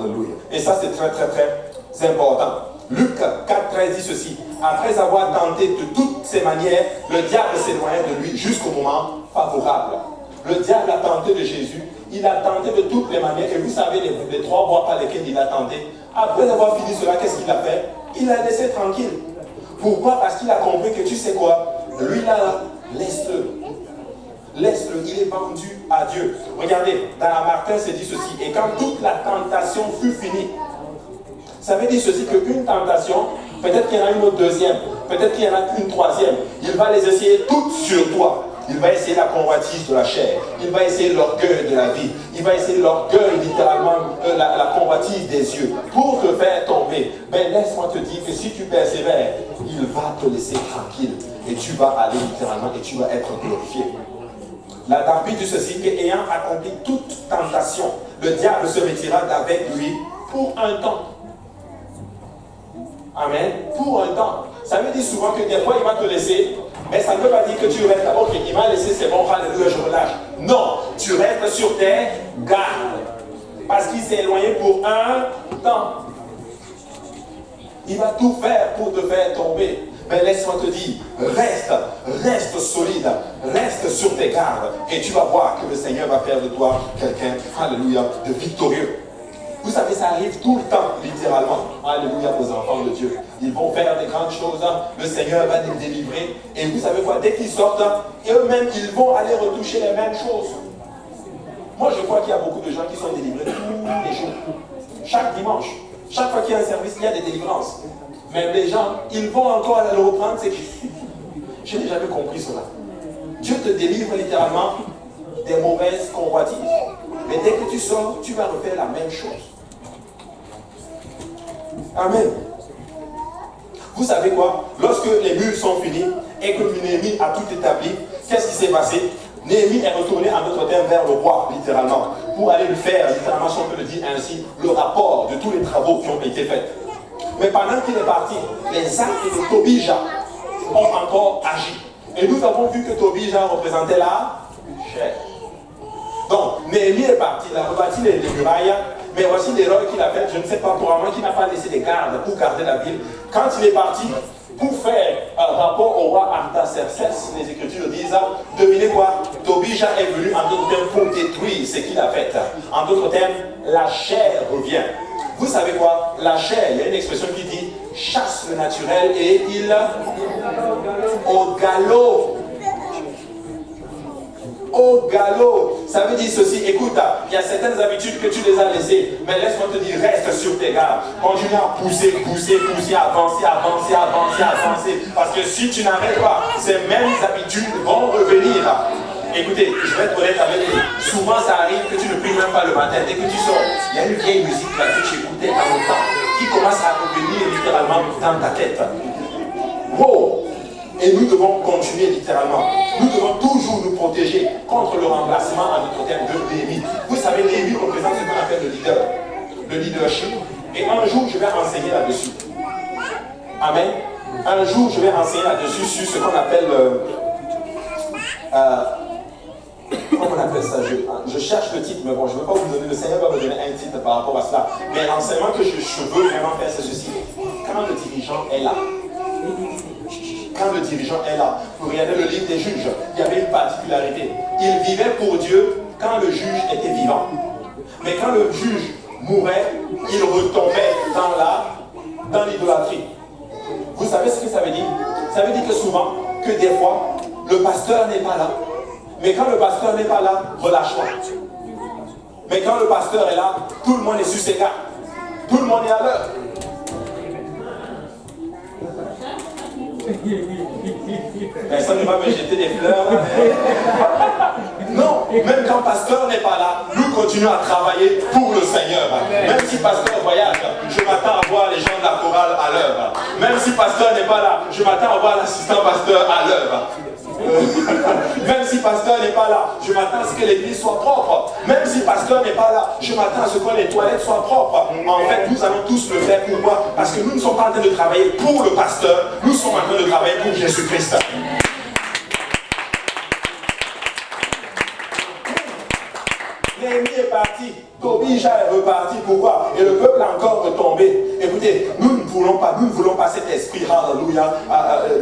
Alléluia. Et ça, c'est très, très, très important. Luc 4,13 dit ceci. Après avoir tenté de toutes ses manières, le diable s'éloignait de lui jusqu'au moment favorable. Le diable a tenté de Jésus. Il a tenté de toutes les manières. Et vous savez les trois voies par lesquelles il a tenté. Après avoir fini cela, qu'est-ce qu'il a fait? Il l'a laissé tranquille. Pourquoi? Parce qu'il a compris que tu sais quoi? Lui là, laisse-le. Laisse-le, il est vendu à Dieu. Regardez, dans la Martin, c'est dit ceci. Et quand toute la tentation fut finie, ça veut dire ceci, qu'une tentation, peut-être qu'il y en a une autre deuxième, peut-être qu'il y en a une troisième. Il va les essayer toutes sur toi. Il va essayer la convoitise de la chair. Il va essayer l'orgueil de la vie. Il va essayer l'orgueil, littéralement, la convoitise des yeux, pour te faire tomber. Mais laisse-moi te dire que si tu persévères, il va te laisser tranquille. Et tu vas aller littéralement et tu vas être glorifié. La David dit ceci, qu'ayant accompli toute tentation, le diable se retira d'avec lui pour un temps. Amen. Pour un temps. Ça veut dire souvent que des fois il va te laisser, mais ça ne veut pas dire que tu restes là. Ok, il m'a laissé, c'est bon, alléluia, je relâche. Non, tu restes sur tes gardes. Parce qu'il s'est éloigné pour un temps. Il va tout faire pour te faire tomber. Mais laisse-moi te dire, reste solide, reste sur tes gardes. Et tu vas voir que le Seigneur va faire de toi quelqu'un, alléluia, de victorieux. Vous savez, ça arrive tout le temps, littéralement. Alléluia aux enfants de Dieu. Ils vont faire des grandes choses. Le Seigneur va les délivrer. Et vous savez quoi? Dès qu'ils sortent, eux-mêmes, ils vont aller retoucher les mêmes choses. Moi, je crois qu'il y a beaucoup de gens qui sont délivrés tous les jours. Chaque dimanche. Chaque fois qu'il y a un service, il y a des délivrances. Mais les gens, ils vont encore aller le reprendre. C'est que je n'ai jamais compris cela. Dieu te délivre littéralement des mauvaises convoitises. Mais dès que tu sors, tu vas refaire la même chose. Amen. Vous savez quoi? Lorsque les murs sont finis et que Néhémie a tout établi, qu'est-ce qui s'est passé? Néhémie est retourné en d'autres termes vers le roi, littéralement, pour aller lui faire, littéralement, si on peut le dire ainsi, le rapport de tous les travaux qui ont été faits. Mais pendant qu'il est parti, les actes de Tobija ont encore agi. Et nous avons vu que Tobija représentait la chair. Donc, Néhémie est parti, il a rebâti les murailles, mais voici l'erreur qu'il a faite, je ne sais pas, probablement qu'il n'a pas laissé des gardes pour garder la ville. Quand il est parti, pour faire un rapport au roi Artaxerxès, les Écritures disent, devinez quoi? Tobija est venu en d'autres termes pour détruire ce qu'il a fait. En d'autres termes, la chair revient. Vous savez quoi? La chair, il y a une expression qui dit, chasse le naturel et il au galop. Au galop. Ça veut dire ceci, écoute, il y a certaines habitudes que tu les as laissées, mais laisse-moi te dire, reste sur tes gardes. Continue à pousser, avancer. Parce que si tu n'arrêtes pas, ces mêmes habitudes vont revenir. Écoutez, je vais être honnête avec vous. Souvent, ça arrive que tu ne pries même pas le matin. Dès que tu sors, il y a une vieille musique là que tu écoutais dans le temps qui commence à revenir littéralement dans ta tête. Wow! Et nous devons continuer littéralement. Nous devons toujours nous protéger contre le remplacement à notre terme de Néhémie. Vous savez, Néhémie représente ce qu'on appelle le leadership. Et un jour, je vais enseigner là-dessus. Amen. Un jour, je vais enseigner là-dessus sur ce qu'on appelle comment on appelle ça? Je cherche le titre, mais bon, je ne veux pas vous donner, le Seigneur va me donner un titre par rapport à cela. Mais l'enseignement que je veux vraiment faire, c'est ceci. Quand le dirigeant est là, vous regardez le livre des juges, il y avait une particularité. Il vivait pour Dieu quand le juge était vivant. Mais quand le juge mourait, il retombait dans l'idolâtrie. Vous savez ce que ça veut dire? Ça veut dire que souvent, que des fois, le pasteur n'est pas là. Mais quand le pasteur n'est pas là, relâche-toi. Mais quand le pasteur est là, tout le monde est sur ses gardes. Tout le monde est à l'heure. Personne ne va me jeter des fleurs. Non, même quand pasteur n'est pas là, nous continuons à travailler pour le Seigneur. Même si pasteur voyage, je m'attends à voir les gens de la chorale à l'heure. Même si pasteur n'est pas là, je m'attends à voir l'assistant pasteur à l'heure. Même si pasteur n'est pas là, je m'attends à ce que l'église soit propre. Même si pasteur n'est pas là, je m'attends à ce que les toilettes soient propres. En fait, nous allons tous le faire. Pourquoi? Parce que nous ne sommes pas en train de travailler pour le pasteur, nous sommes en train de travailler pour Jésus-Christ. Néhémie est parti, Tobija est reparti. Pourquoi? Et le peuple a encore retombé. Écoutez, nous ne voulons pas cet esprit, alléluia,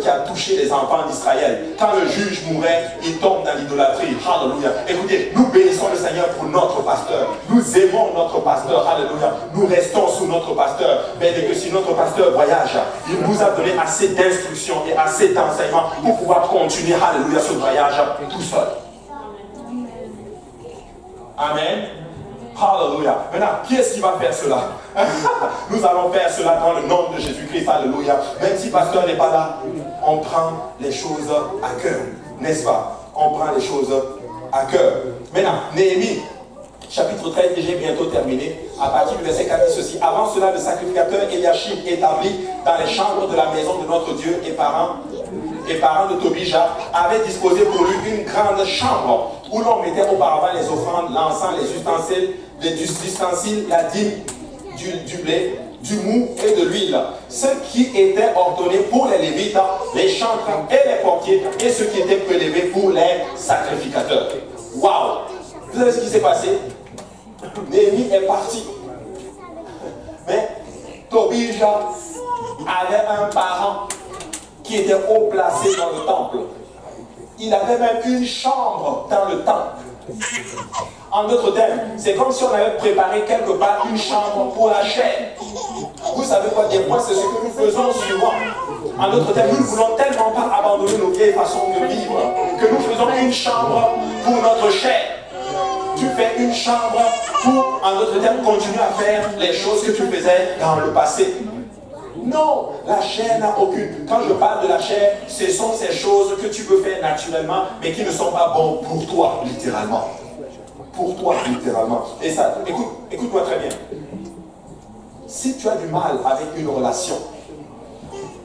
qui a touché les enfants d'Israël. Quand le juge mourait, il tombe dans l'idolâtrie. Alléluia. Écoutez, nous bénissons le Seigneur pour notre pasteur. Nous aimons notre pasteur. Alléluia. Nous restons sous notre pasteur. Mais dès que si notre pasteur voyage, il nous a donné assez d'instructions et assez d'enseignements pour pouvoir continuer, alléluia, ce voyage tout seul. Amen. Alléluia. Maintenant, qui est-ce qui va faire cela? Nous allons faire cela dans le nom de Jésus-Christ. Alléluia. Même si le pasteur n'est pas là, on prend les choses à cœur. N'est-ce pas? On prend les choses à cœur. Maintenant, Néhémie, chapitre 13, et j'ai bientôt terminé. À partir du verset 4, dit ceci. Avant cela, le sacrificateur Eliashib établi dans les chambres de la maison de notre Dieu et parents de Tobija avait disposé pour lui une grande chambre où l'on mettait auparavant les offrandes, l'encens, les ustensiles, la dîme, du blé, du mou et de l'huile. Ce qui était ordonné pour les Lévites, les chantres et les portiers, et ce qui était prélevé pour les sacrificateurs. Waouh! Vous savez ce qui s'est passé? Néhémie est parti. Mais Tobija avait un parent qui était haut placé dans le temple. Il avait même une chambre dans le temple. En d'autres termes, c'est comme si on avait préparé quelque part une chambre pour la chair. Vous savez quoi? Des fois, c'est ce que nous faisons souvent. En d'autres termes, nous ne voulons tellement pas abandonner nos vieilles façons de vivre que nous faisons une chambre pour notre chair. Tu fais une chambre pour, en d'autres termes, continuer à faire les choses que tu faisais dans le passé. Non, la chair n'a aucune. Quand je parle de la chair, ce sont ces choses que tu peux faire naturellement, mais qui ne sont pas bonnes pour toi, littéralement. Pour toi, littéralement. Et ça, écoute-moi très bien. Si tu as du mal avec une relation,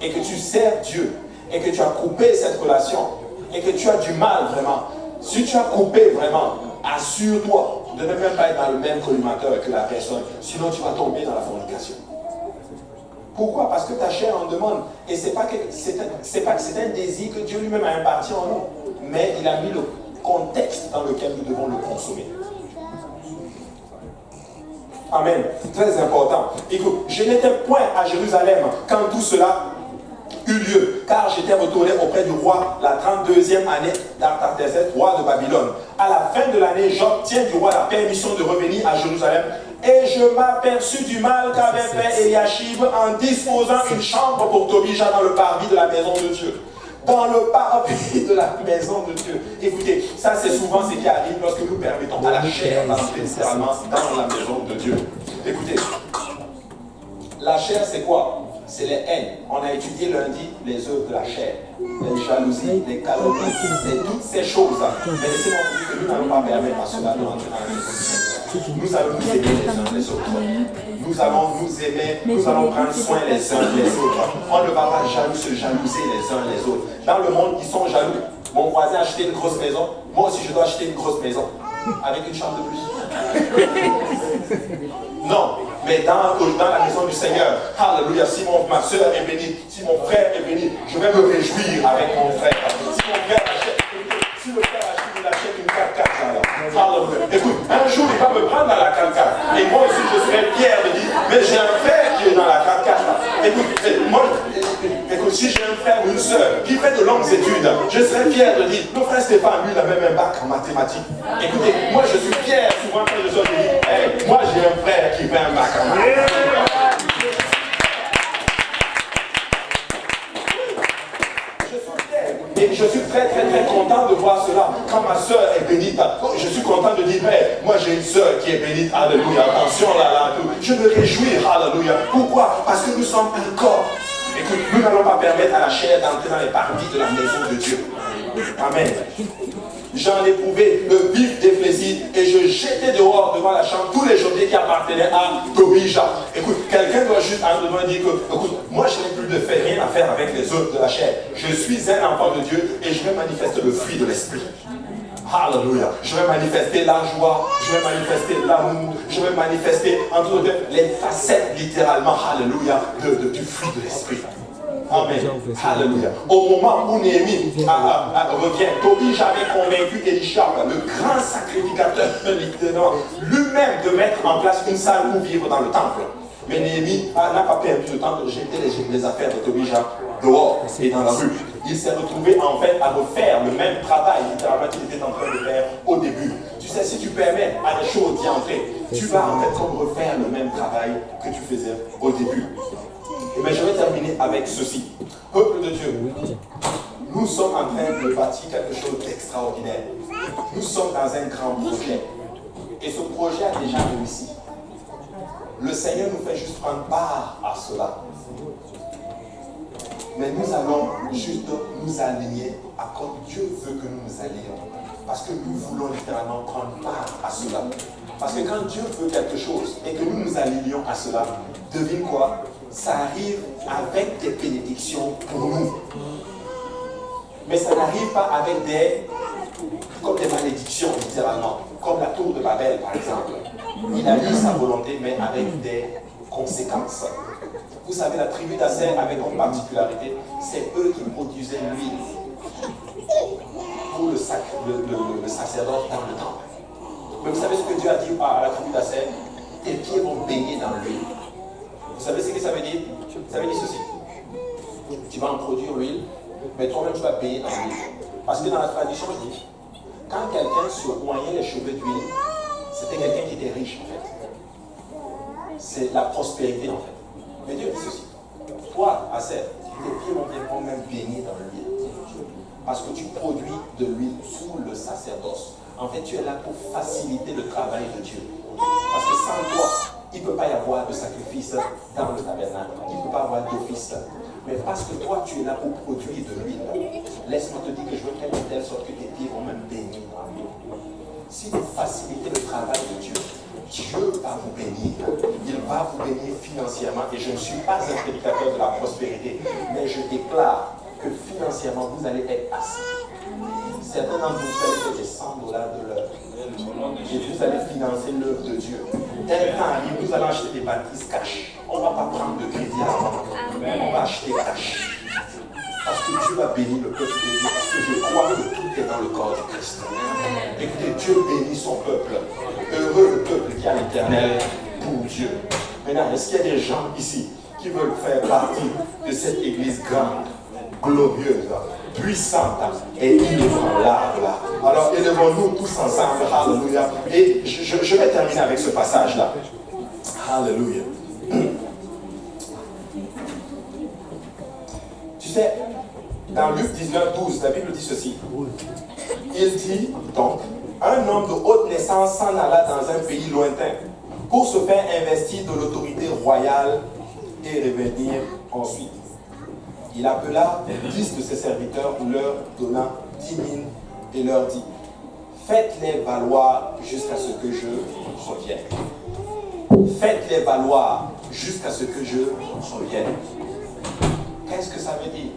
et que tu sers Dieu, et que tu as coupé cette relation, et que tu as du mal vraiment, si tu as coupé vraiment, assure-toi de ne même pas être dans le même collimateur que la personne, sinon tu vas tomber dans la fornication. Pourquoi? Parce que ta chair en demande. Et c'est pas que c'est un désir que Dieu lui-même a imparti en nous. Mais il a mis le contexte dans lequel nous devons le consommer. Amen. Très important. Écoute, je n'étais point à Jérusalem quand tout cela eut lieu, car j'étais retourné auprès du roi la 32e année d'Artaxerxès, roi de Babylone. À la fin de l'année, j'obtiens du roi la permission de revenir à Jérusalem. Et je m'aperçus du mal qu'avait fait Eliashib en disposant une chambre pour Tobija dans le parvis de la maison de Dieu. Dans le parvis de la maison de Dieu. Écoutez, ça c'est souvent ce qui arrive lorsque nous permettons à la chair d'entrer littéralement dans la maison de Dieu. Écoutez, la chair c'est quoi? C'est les haines. On a étudié lundi les œuvres de la chair, les jalousies, les calomnies, toutes ces choses. Mais laissez-moi vous dire que nous n'allons pas permettre à cela de rentrer dans la maison du Seigneur. Nous allons nous aimer les uns les autres. Nous allons nous aimer, nous allons prendre soin les uns des autres. On ne va pas se jalouser les uns les autres. Dans le monde, ils sont jaloux. Mon voisin a acheté une grosse maison. Moi aussi, je dois acheter une grosse maison. Avec une chambre de plus. Non, mais dans la maison du Seigneur, alléluia, si ma soeur est bénie, si mon frère est béni, je vais me réjouir avec mon frère. Si mon frère achète, si le frère achète, il achète une 4x4. Alléluia. Écoute, un jour il va me prendre dans la 4x4. Et moi aussi je serai fier de dire, mais j'ai un frère qui est dans la 4x4. Écoute, si j'ai un frère ou une soeur qui fait de longues études, je serai fier de dire, mon frère Stéphane, lui, il a même un bac en mathématiques. Écoutez, moi je suis fier souvent quand je dis, hey, moi j'ai un frère qui fait un bac en mathématiques. Et je suis très content de voir cela. Quand ma soeur est bénite, je suis content de dire, mais moi j'ai une soeur qui est bénite, alléluia, attention là, tout. Je me réjouis, alléluia. Pourquoi? Parce que nous sommes un corps. Écoute, nous n'allons pas permettre à la chair d'entrer dans les parties de la maison de Dieu. Amen. J'en éprouvais le vif des plaisirs et je jetais dehors devant la chambre tous les objets qui appartenaient à Tobija. Écoute, quelqu'un doit juste en demain dire que, écoute, moi je n'ai plus de fait, rien à faire avec les œuvres de la chair. Je suis un enfant de Dieu et je vais manifester le fruit de l'esprit. Alléluia. Je vais manifester la joie, je vais manifester l'amour, je vais manifester entre autres les facettes littéralement, alléluia, du fruit de l'esprit. Amen. Alléluia. Au moment où Néhémie revient, Tobija avait convaincu Elisha, le grand sacrificateur, lui-même de mettre en place une salle pour vivre dans le temple. Mais Néhémie n'a pas perdu le temps de jeter les affaires de Tobija dehors et dans la rue. Il s'est retrouvé en fait à refaire le même travail littéralement qu'il était en train de faire au début. Tu sais, si tu permets à des choses d'y entrer, tu vas en fait comme refaire le même travail que tu faisais au début. Et bien, je vais terminer avec ceci. Peuple de Dieu, nous sommes en train de bâtir quelque chose d'extraordinaire. Nous sommes dans un grand projet. Et ce projet a déjà réussi. Le Seigneur nous fait juste prendre part à cela. Mais nous allons juste nous aligner à comme Dieu veut que nous nous alignions. Parce que nous voulons littéralement prendre part à cela. Parce que quand Dieu veut quelque chose et que nous nous alignons à cela, devine quoi? Ça arrive avec des bénédictions pour nous. Mais ça n'arrive pas avec comme des malédictions, littéralement. Comme la tour de Babel, par exemple. Il a eu sa volonté, mais avec des conséquences. Vous savez, la tribu d'Asser avait comme particularité, c'est eux qui produisaient l'huile pour le sacerdoce dans le temple. Mais vous savez ce que Dieu a dit à la tribu d'Asser? Tes pieds vont baigner dans l'huile. Vous savez ce que ça veut dire? Ça veut dire ceci. Tu vas en produire l'huile, mais toi-même tu vas baigner dans l'huile. Parce que dans la tradition, je dis, quand quelqu'un se noyait les cheveux d'huile, c'était quelqu'un qui était riche en fait. C'est la prospérité en fait. Mais Dieu dit ceci. Toi, Asser, tes pieds vont même baigner dans l'huile. Parce que tu produis de l'huile pour le sacerdoce. En fait, tu es là pour faciliter le travail de Dieu. Parce que sans toi, il ne peut pas y avoir de sacrifice dans le tabernacle. Il ne peut pas y avoir d'office. Mais parce que toi, tu es là pour produire de l'huile, laisse-moi te dire que je veux faire de telle sorte que tes pieds vont même baigner dans l'huile. Si vous facilitez le travail de Dieu, Dieu va vous bénir. Il va vous bénir financièrement. Et je ne suis pas un prédicateur de la prospérité, mais je déclare que financièrement, vous allez être assis. Certains d'entre vous allez faire des $100 de l'heure. Et vous allez financer l'œuvre de Dieu. Tel temps arrive, vous allez acheter des bâtisses cash. On ne va pas prendre de crédit à la banque. On va acheter cash. Parce que Dieu va bénir le peuple de Dieu. Parce que je crois que tout est dans le corps du Christ. Écoutez, Dieu bénit son peuple. Heureux le peuple qui a l'éternel pour Dieu. Maintenant, est-ce qu'il y a des gens ici qui veulent faire partie de cette église grande, glorieuse, puissante et inébranlable? Alors élevons-nous tous ensemble. Alléluia. Et je vais terminer avec ce passage-là. Alléluia. Tu sais, dans Luc 19:12, la Bible dit ceci. Il dit donc, un homme de haute naissance s'en alla dans un pays lointain pour se faire investir de l'autorité royale et revenir ensuite. Il appela 10 de ses serviteurs, leur donna 10 000 et leur dit, faites-les valoir jusqu'à ce que je revienne. Faites-les valoir jusqu'à ce que je revienne. Qu'est-ce que ça veut dire?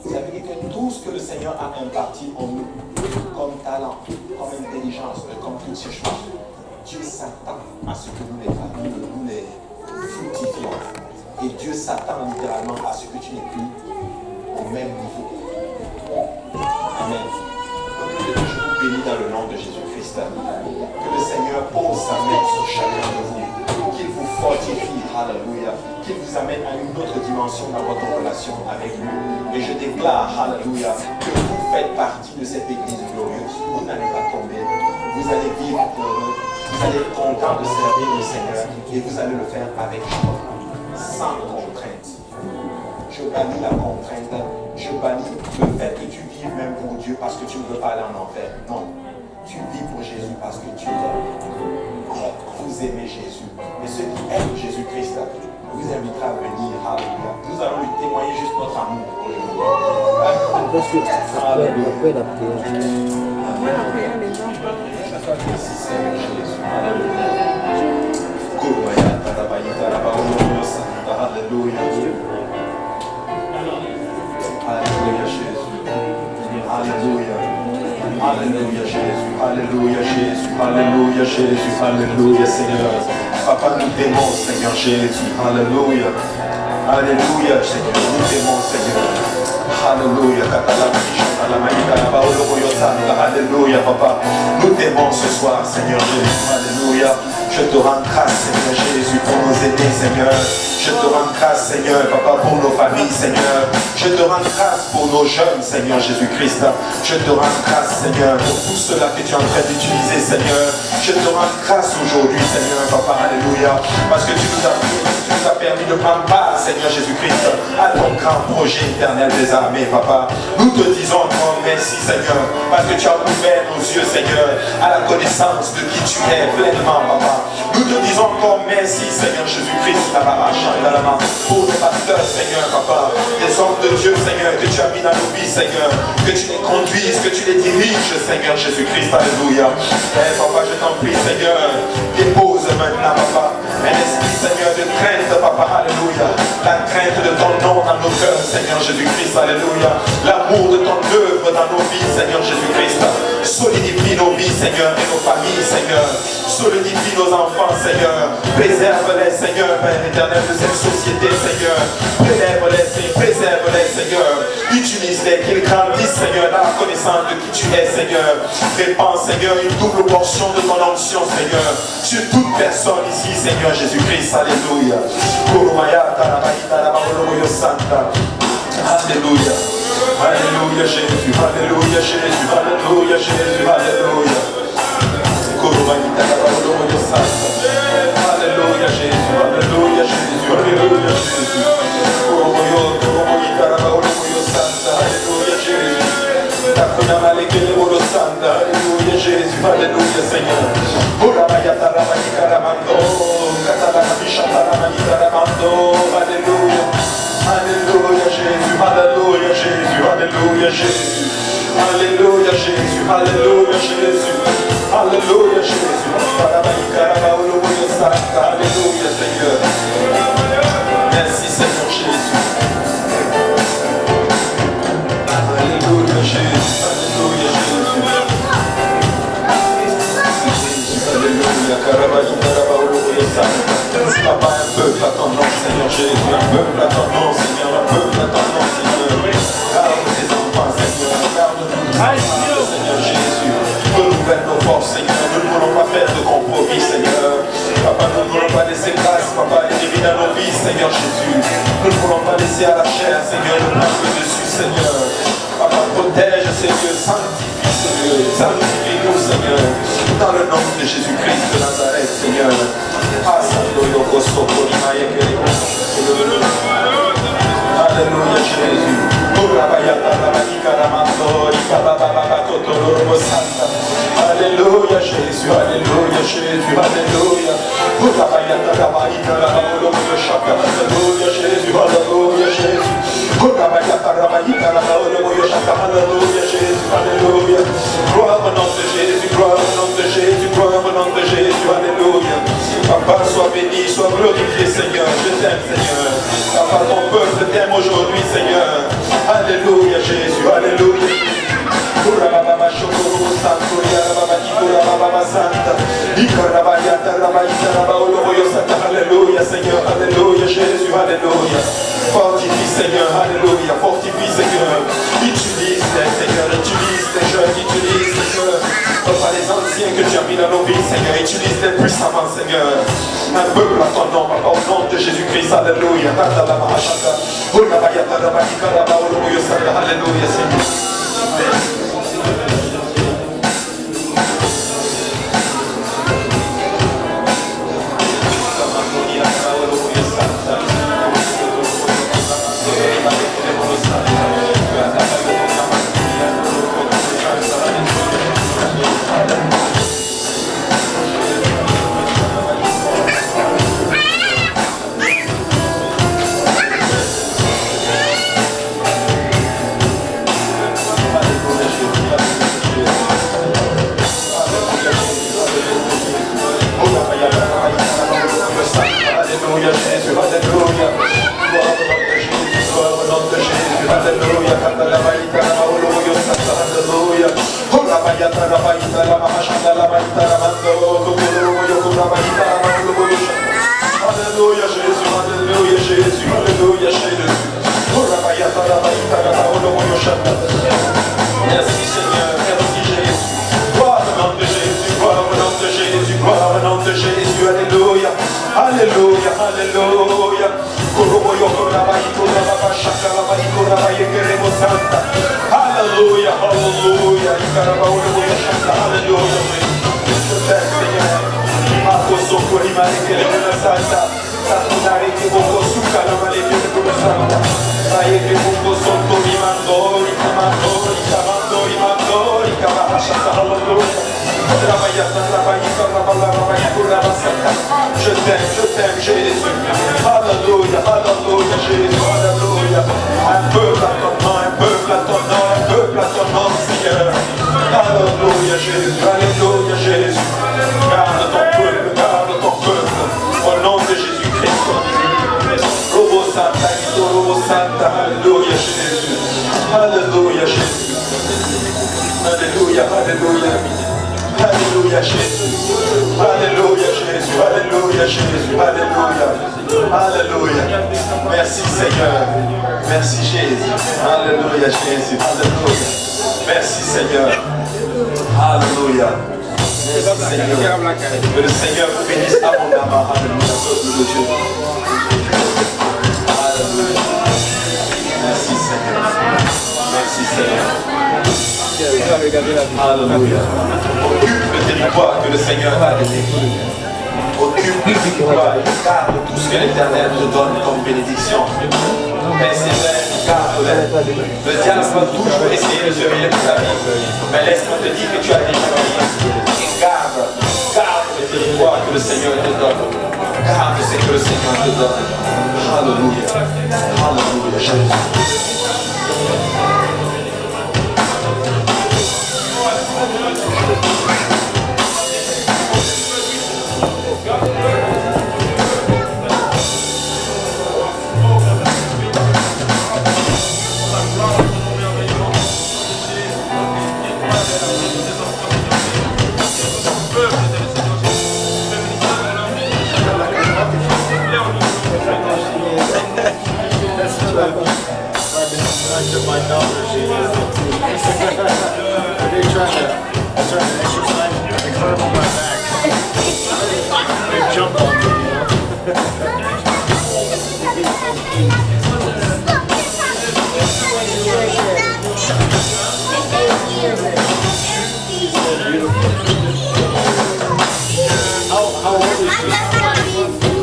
Ça veut dire que tout ce que le Seigneur a imparti en nous, comme talent, comme intelligence, comme toutes ces choses, Dieu s'attend à ce que nous les fructifions. Et Dieu s'attend littéralement à ce que tu n'es plus au même niveau. Amen. Donc, je vous bénis dans le nom de Jésus-Christ. Que le Seigneur pose sa main sur chacun de vous. Qu'il vous fortifie, alléluia. Qu'il vous amène à une autre dimension dans votre relation avec lui. Et je déclare, alléluia, que vous faites partie de cette église glorieuse. Vous n'allez pas tomber. Vous allez vivre heureux. Vous allez être content de servir le Seigneur. Et vous allez le faire avec joie, sans contrainte. Je bannis la contrainte. Je bannis le fait que tu vives même pour Dieu parce que tu ne veux pas aller en enfer. Non. Tu vis pour Jésus parce que tu t'aimes. Vous aimez Jésus. Et ceux qui aiment Jésus-Christ, vous invitera à venir. Alléluia. Nous allons lui témoigner juste amour. Après la prière. Merci Seigneur Jésus. Alléluia. Alléluia Jésus. Alléluia. Alléluia Jésus. Alléluia Jésus. Alléluia Jésus. Alléluia Seigneur. Papa, nous t'aimons Seigneur Jésus. Alléluia. Alléluia Seigneur. Nous t'aimons Seigneur. Alléluia. Alléluia Papa. Nous t'aimons ce soir Seigneur Jésus. Alléluia. Je te rends grâce Seigneur Jésus pour nos aînés Seigneur. Je te rends grâce Seigneur Papa pour nos familles Seigneur. Je te rends grâce pour nos jeunes Seigneur Jésus-Christ. Je te rends grâce Seigneur pour tout cela que tu es en train d'utiliser Seigneur. Je te rends grâce aujourd'hui Seigneur Papa. Alléluia. Parce que tu nous as permis de prendre part Seigneur Jésus-Christ à ton grand projet éternel des armées Papa. Nous te disons encore merci Seigneur. Parce que tu as ouvert nos yeux Seigneur à la connaissance de qui tu es pleinement Papa. Nous te disons encore merci Seigneur Jésus-Christ pour les pasteurs Seigneur Papa, des hommes de Dieu Seigneur que tu as mis dans nos vies Seigneur, que tu les conduises, que tu les diriges Seigneur Jésus-Christ, alléluia. Papa, je t'en prie Seigneur, dépose maintenant Papa un esprit Seigneur de crainte Papa, alléluia. La crainte de ton nom dans nos cœurs Seigneur Jésus-Christ, alléluia. L'amour de ton œuvre dans nos vies Seigneur Jésus-Christ. Solidifie nos vies Seigneur et nos familles Seigneur. Solidifie nos enfants Seigneur. Préserve-les Seigneur Père éternel de cette société Seigneur. Préserve-les Seigneur. Utilise-les, qu'ils grandissent Seigneur dans la connaissance de qui tu es Seigneur. Répands Seigneur une double portion de ton onction Seigneur sur toute personne ici Seigneur Jésus-Christ, alléluia. Alléluia. Alléluia Jésus, alléluia Jésus, alléluia Jésus, alléluia. Alléluia Jésus, alléluia Jésus, alléluia Jésus. Alléluia Jésus. Alléluia Jésus, alléluia Seigneur. Alléluia. Alléluia Jésus, alléluia Jésus, alléluia Jésus. Alléluia Jésus, alléluia Jésus. Alléluia Jésus. Alléluia Seigneur. Merci Seigneur Jésus. Alléluia Jésus, alléluia Jésus. Alléluia, Papa, un peuple à ton nom, Seigneur Jésus, un peuple à ton nom, Seigneur, un peuple à ton nom, Seigneur. Garde tes enfants, Seigneur, garde-nous, Seigneur Jésus. Renouvelle nos forces, Seigneur. Nous ne voulons pas faire de compromis, Seigneur. Papa, nous ne voulons pas laisser grâce, Papa, les vies dans nos vies, Seigneur Jésus. Nous ne voulons pas laisser à la chair, Seigneur, le prendre dessus, Seigneur. Papa, protège, Seigneur, sanctifie, Seigneur, sanctifie-nous, Seigneur. Dans le nom de Jésus-Christ de Nazareth, Seigneur. Alléluia Jésus. Alléluia Jésus, alléluia Jésus, alléluia. Alléluia Jésus, alléluia Jésus. Alléluia Jésus, alléluia. Gloire au nom de Jésus, gloire au nom de Jésus, gloire au nom de Jésus, alléluia. Papa, sois béni, sois glorifié Seigneur, je t'aime Seigneur. Papa, ton peuple t'aime aujourd'hui Seigneur. Alléluia Jésus, alléluia. Alléluia Seigneur, alléluia Jésus, alléluia. Fortifie Seigneur, alléluia, fortifie Seigneur. Utilise-les Seigneur, utilise les jeunes, utilise Seigneur. Papa, les anciens que tu as mis dans nos vies Seigneur, utilise-les puissamment Seigneur. Un peuple à ton nom, Papa, au nom de Jésus-Christ, alléluia. Alléluia Seigneur. nom de Jésus. Alléluia. Alléluia. Alléluia Jésus, Alléluia Jésus, Alléluia Jésus. Merci Seigneur, merci Jésus. Gloire au nom de Jésus, gloire au nom de Jésus, gloire au nom de Jésus. Alléluia, Alléluia, Alléluia. Alléluia, Alléluia. Alléluia. Je t'aime Seigneur. Je t'aime Jésus. Alléluia, Alléluia Jésus, Alléluia. Un peuple à ton nom, un peuple à ton nom, un peuple à ton nom Seigneur. Alléluia Jésus, Alléluia Jésus. Garde ton peuple, garde ton peuple. Au nom de Jésus-Christ. Robo Santa, Robo Santa, Alléluia Jésus. Alléluia Jésus. Alléluia, Alléluia. Alléluia Jésus. Alléluia Jésus. Alléluia Jésus. Alléluia. Alléluia. Merci Seigneur. Merci Jésus. Alléluia Jésus. Alléluia. Merci Seigneur. Alléluia. Merci Seigneur. Que le Seigneur vous bénisse abondamment. Alléluia. Peuple de Dieu. Alléluia. Merci Seigneur. Merci Seigneur. Alléluia. Occupe le territoire que le Seigneur a donné. Occupe le territoire et garde tout ce que l'Éternel te donne comme bénédiction. Persévère, garde-le. Le diable va toujours essayer de se mêler de ta vie. Mais laisse-moi te dire que tu as déjà gagné. Et garde le territoire que le Seigneur te donne. Garde ce que le Seigneur te donne. Alléluia. Alléluia, Jésus. My daughter, she they trying to exercise the curve on my back. They jump on me, How old is she?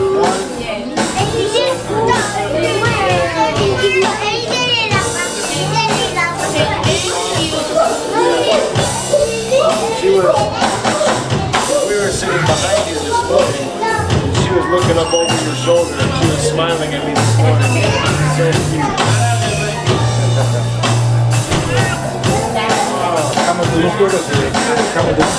We were sitting behind you this morning, and she was looking up over your shoulder, and she was smiling at me this morning. So cute. Kamu dulu, kamu dulu,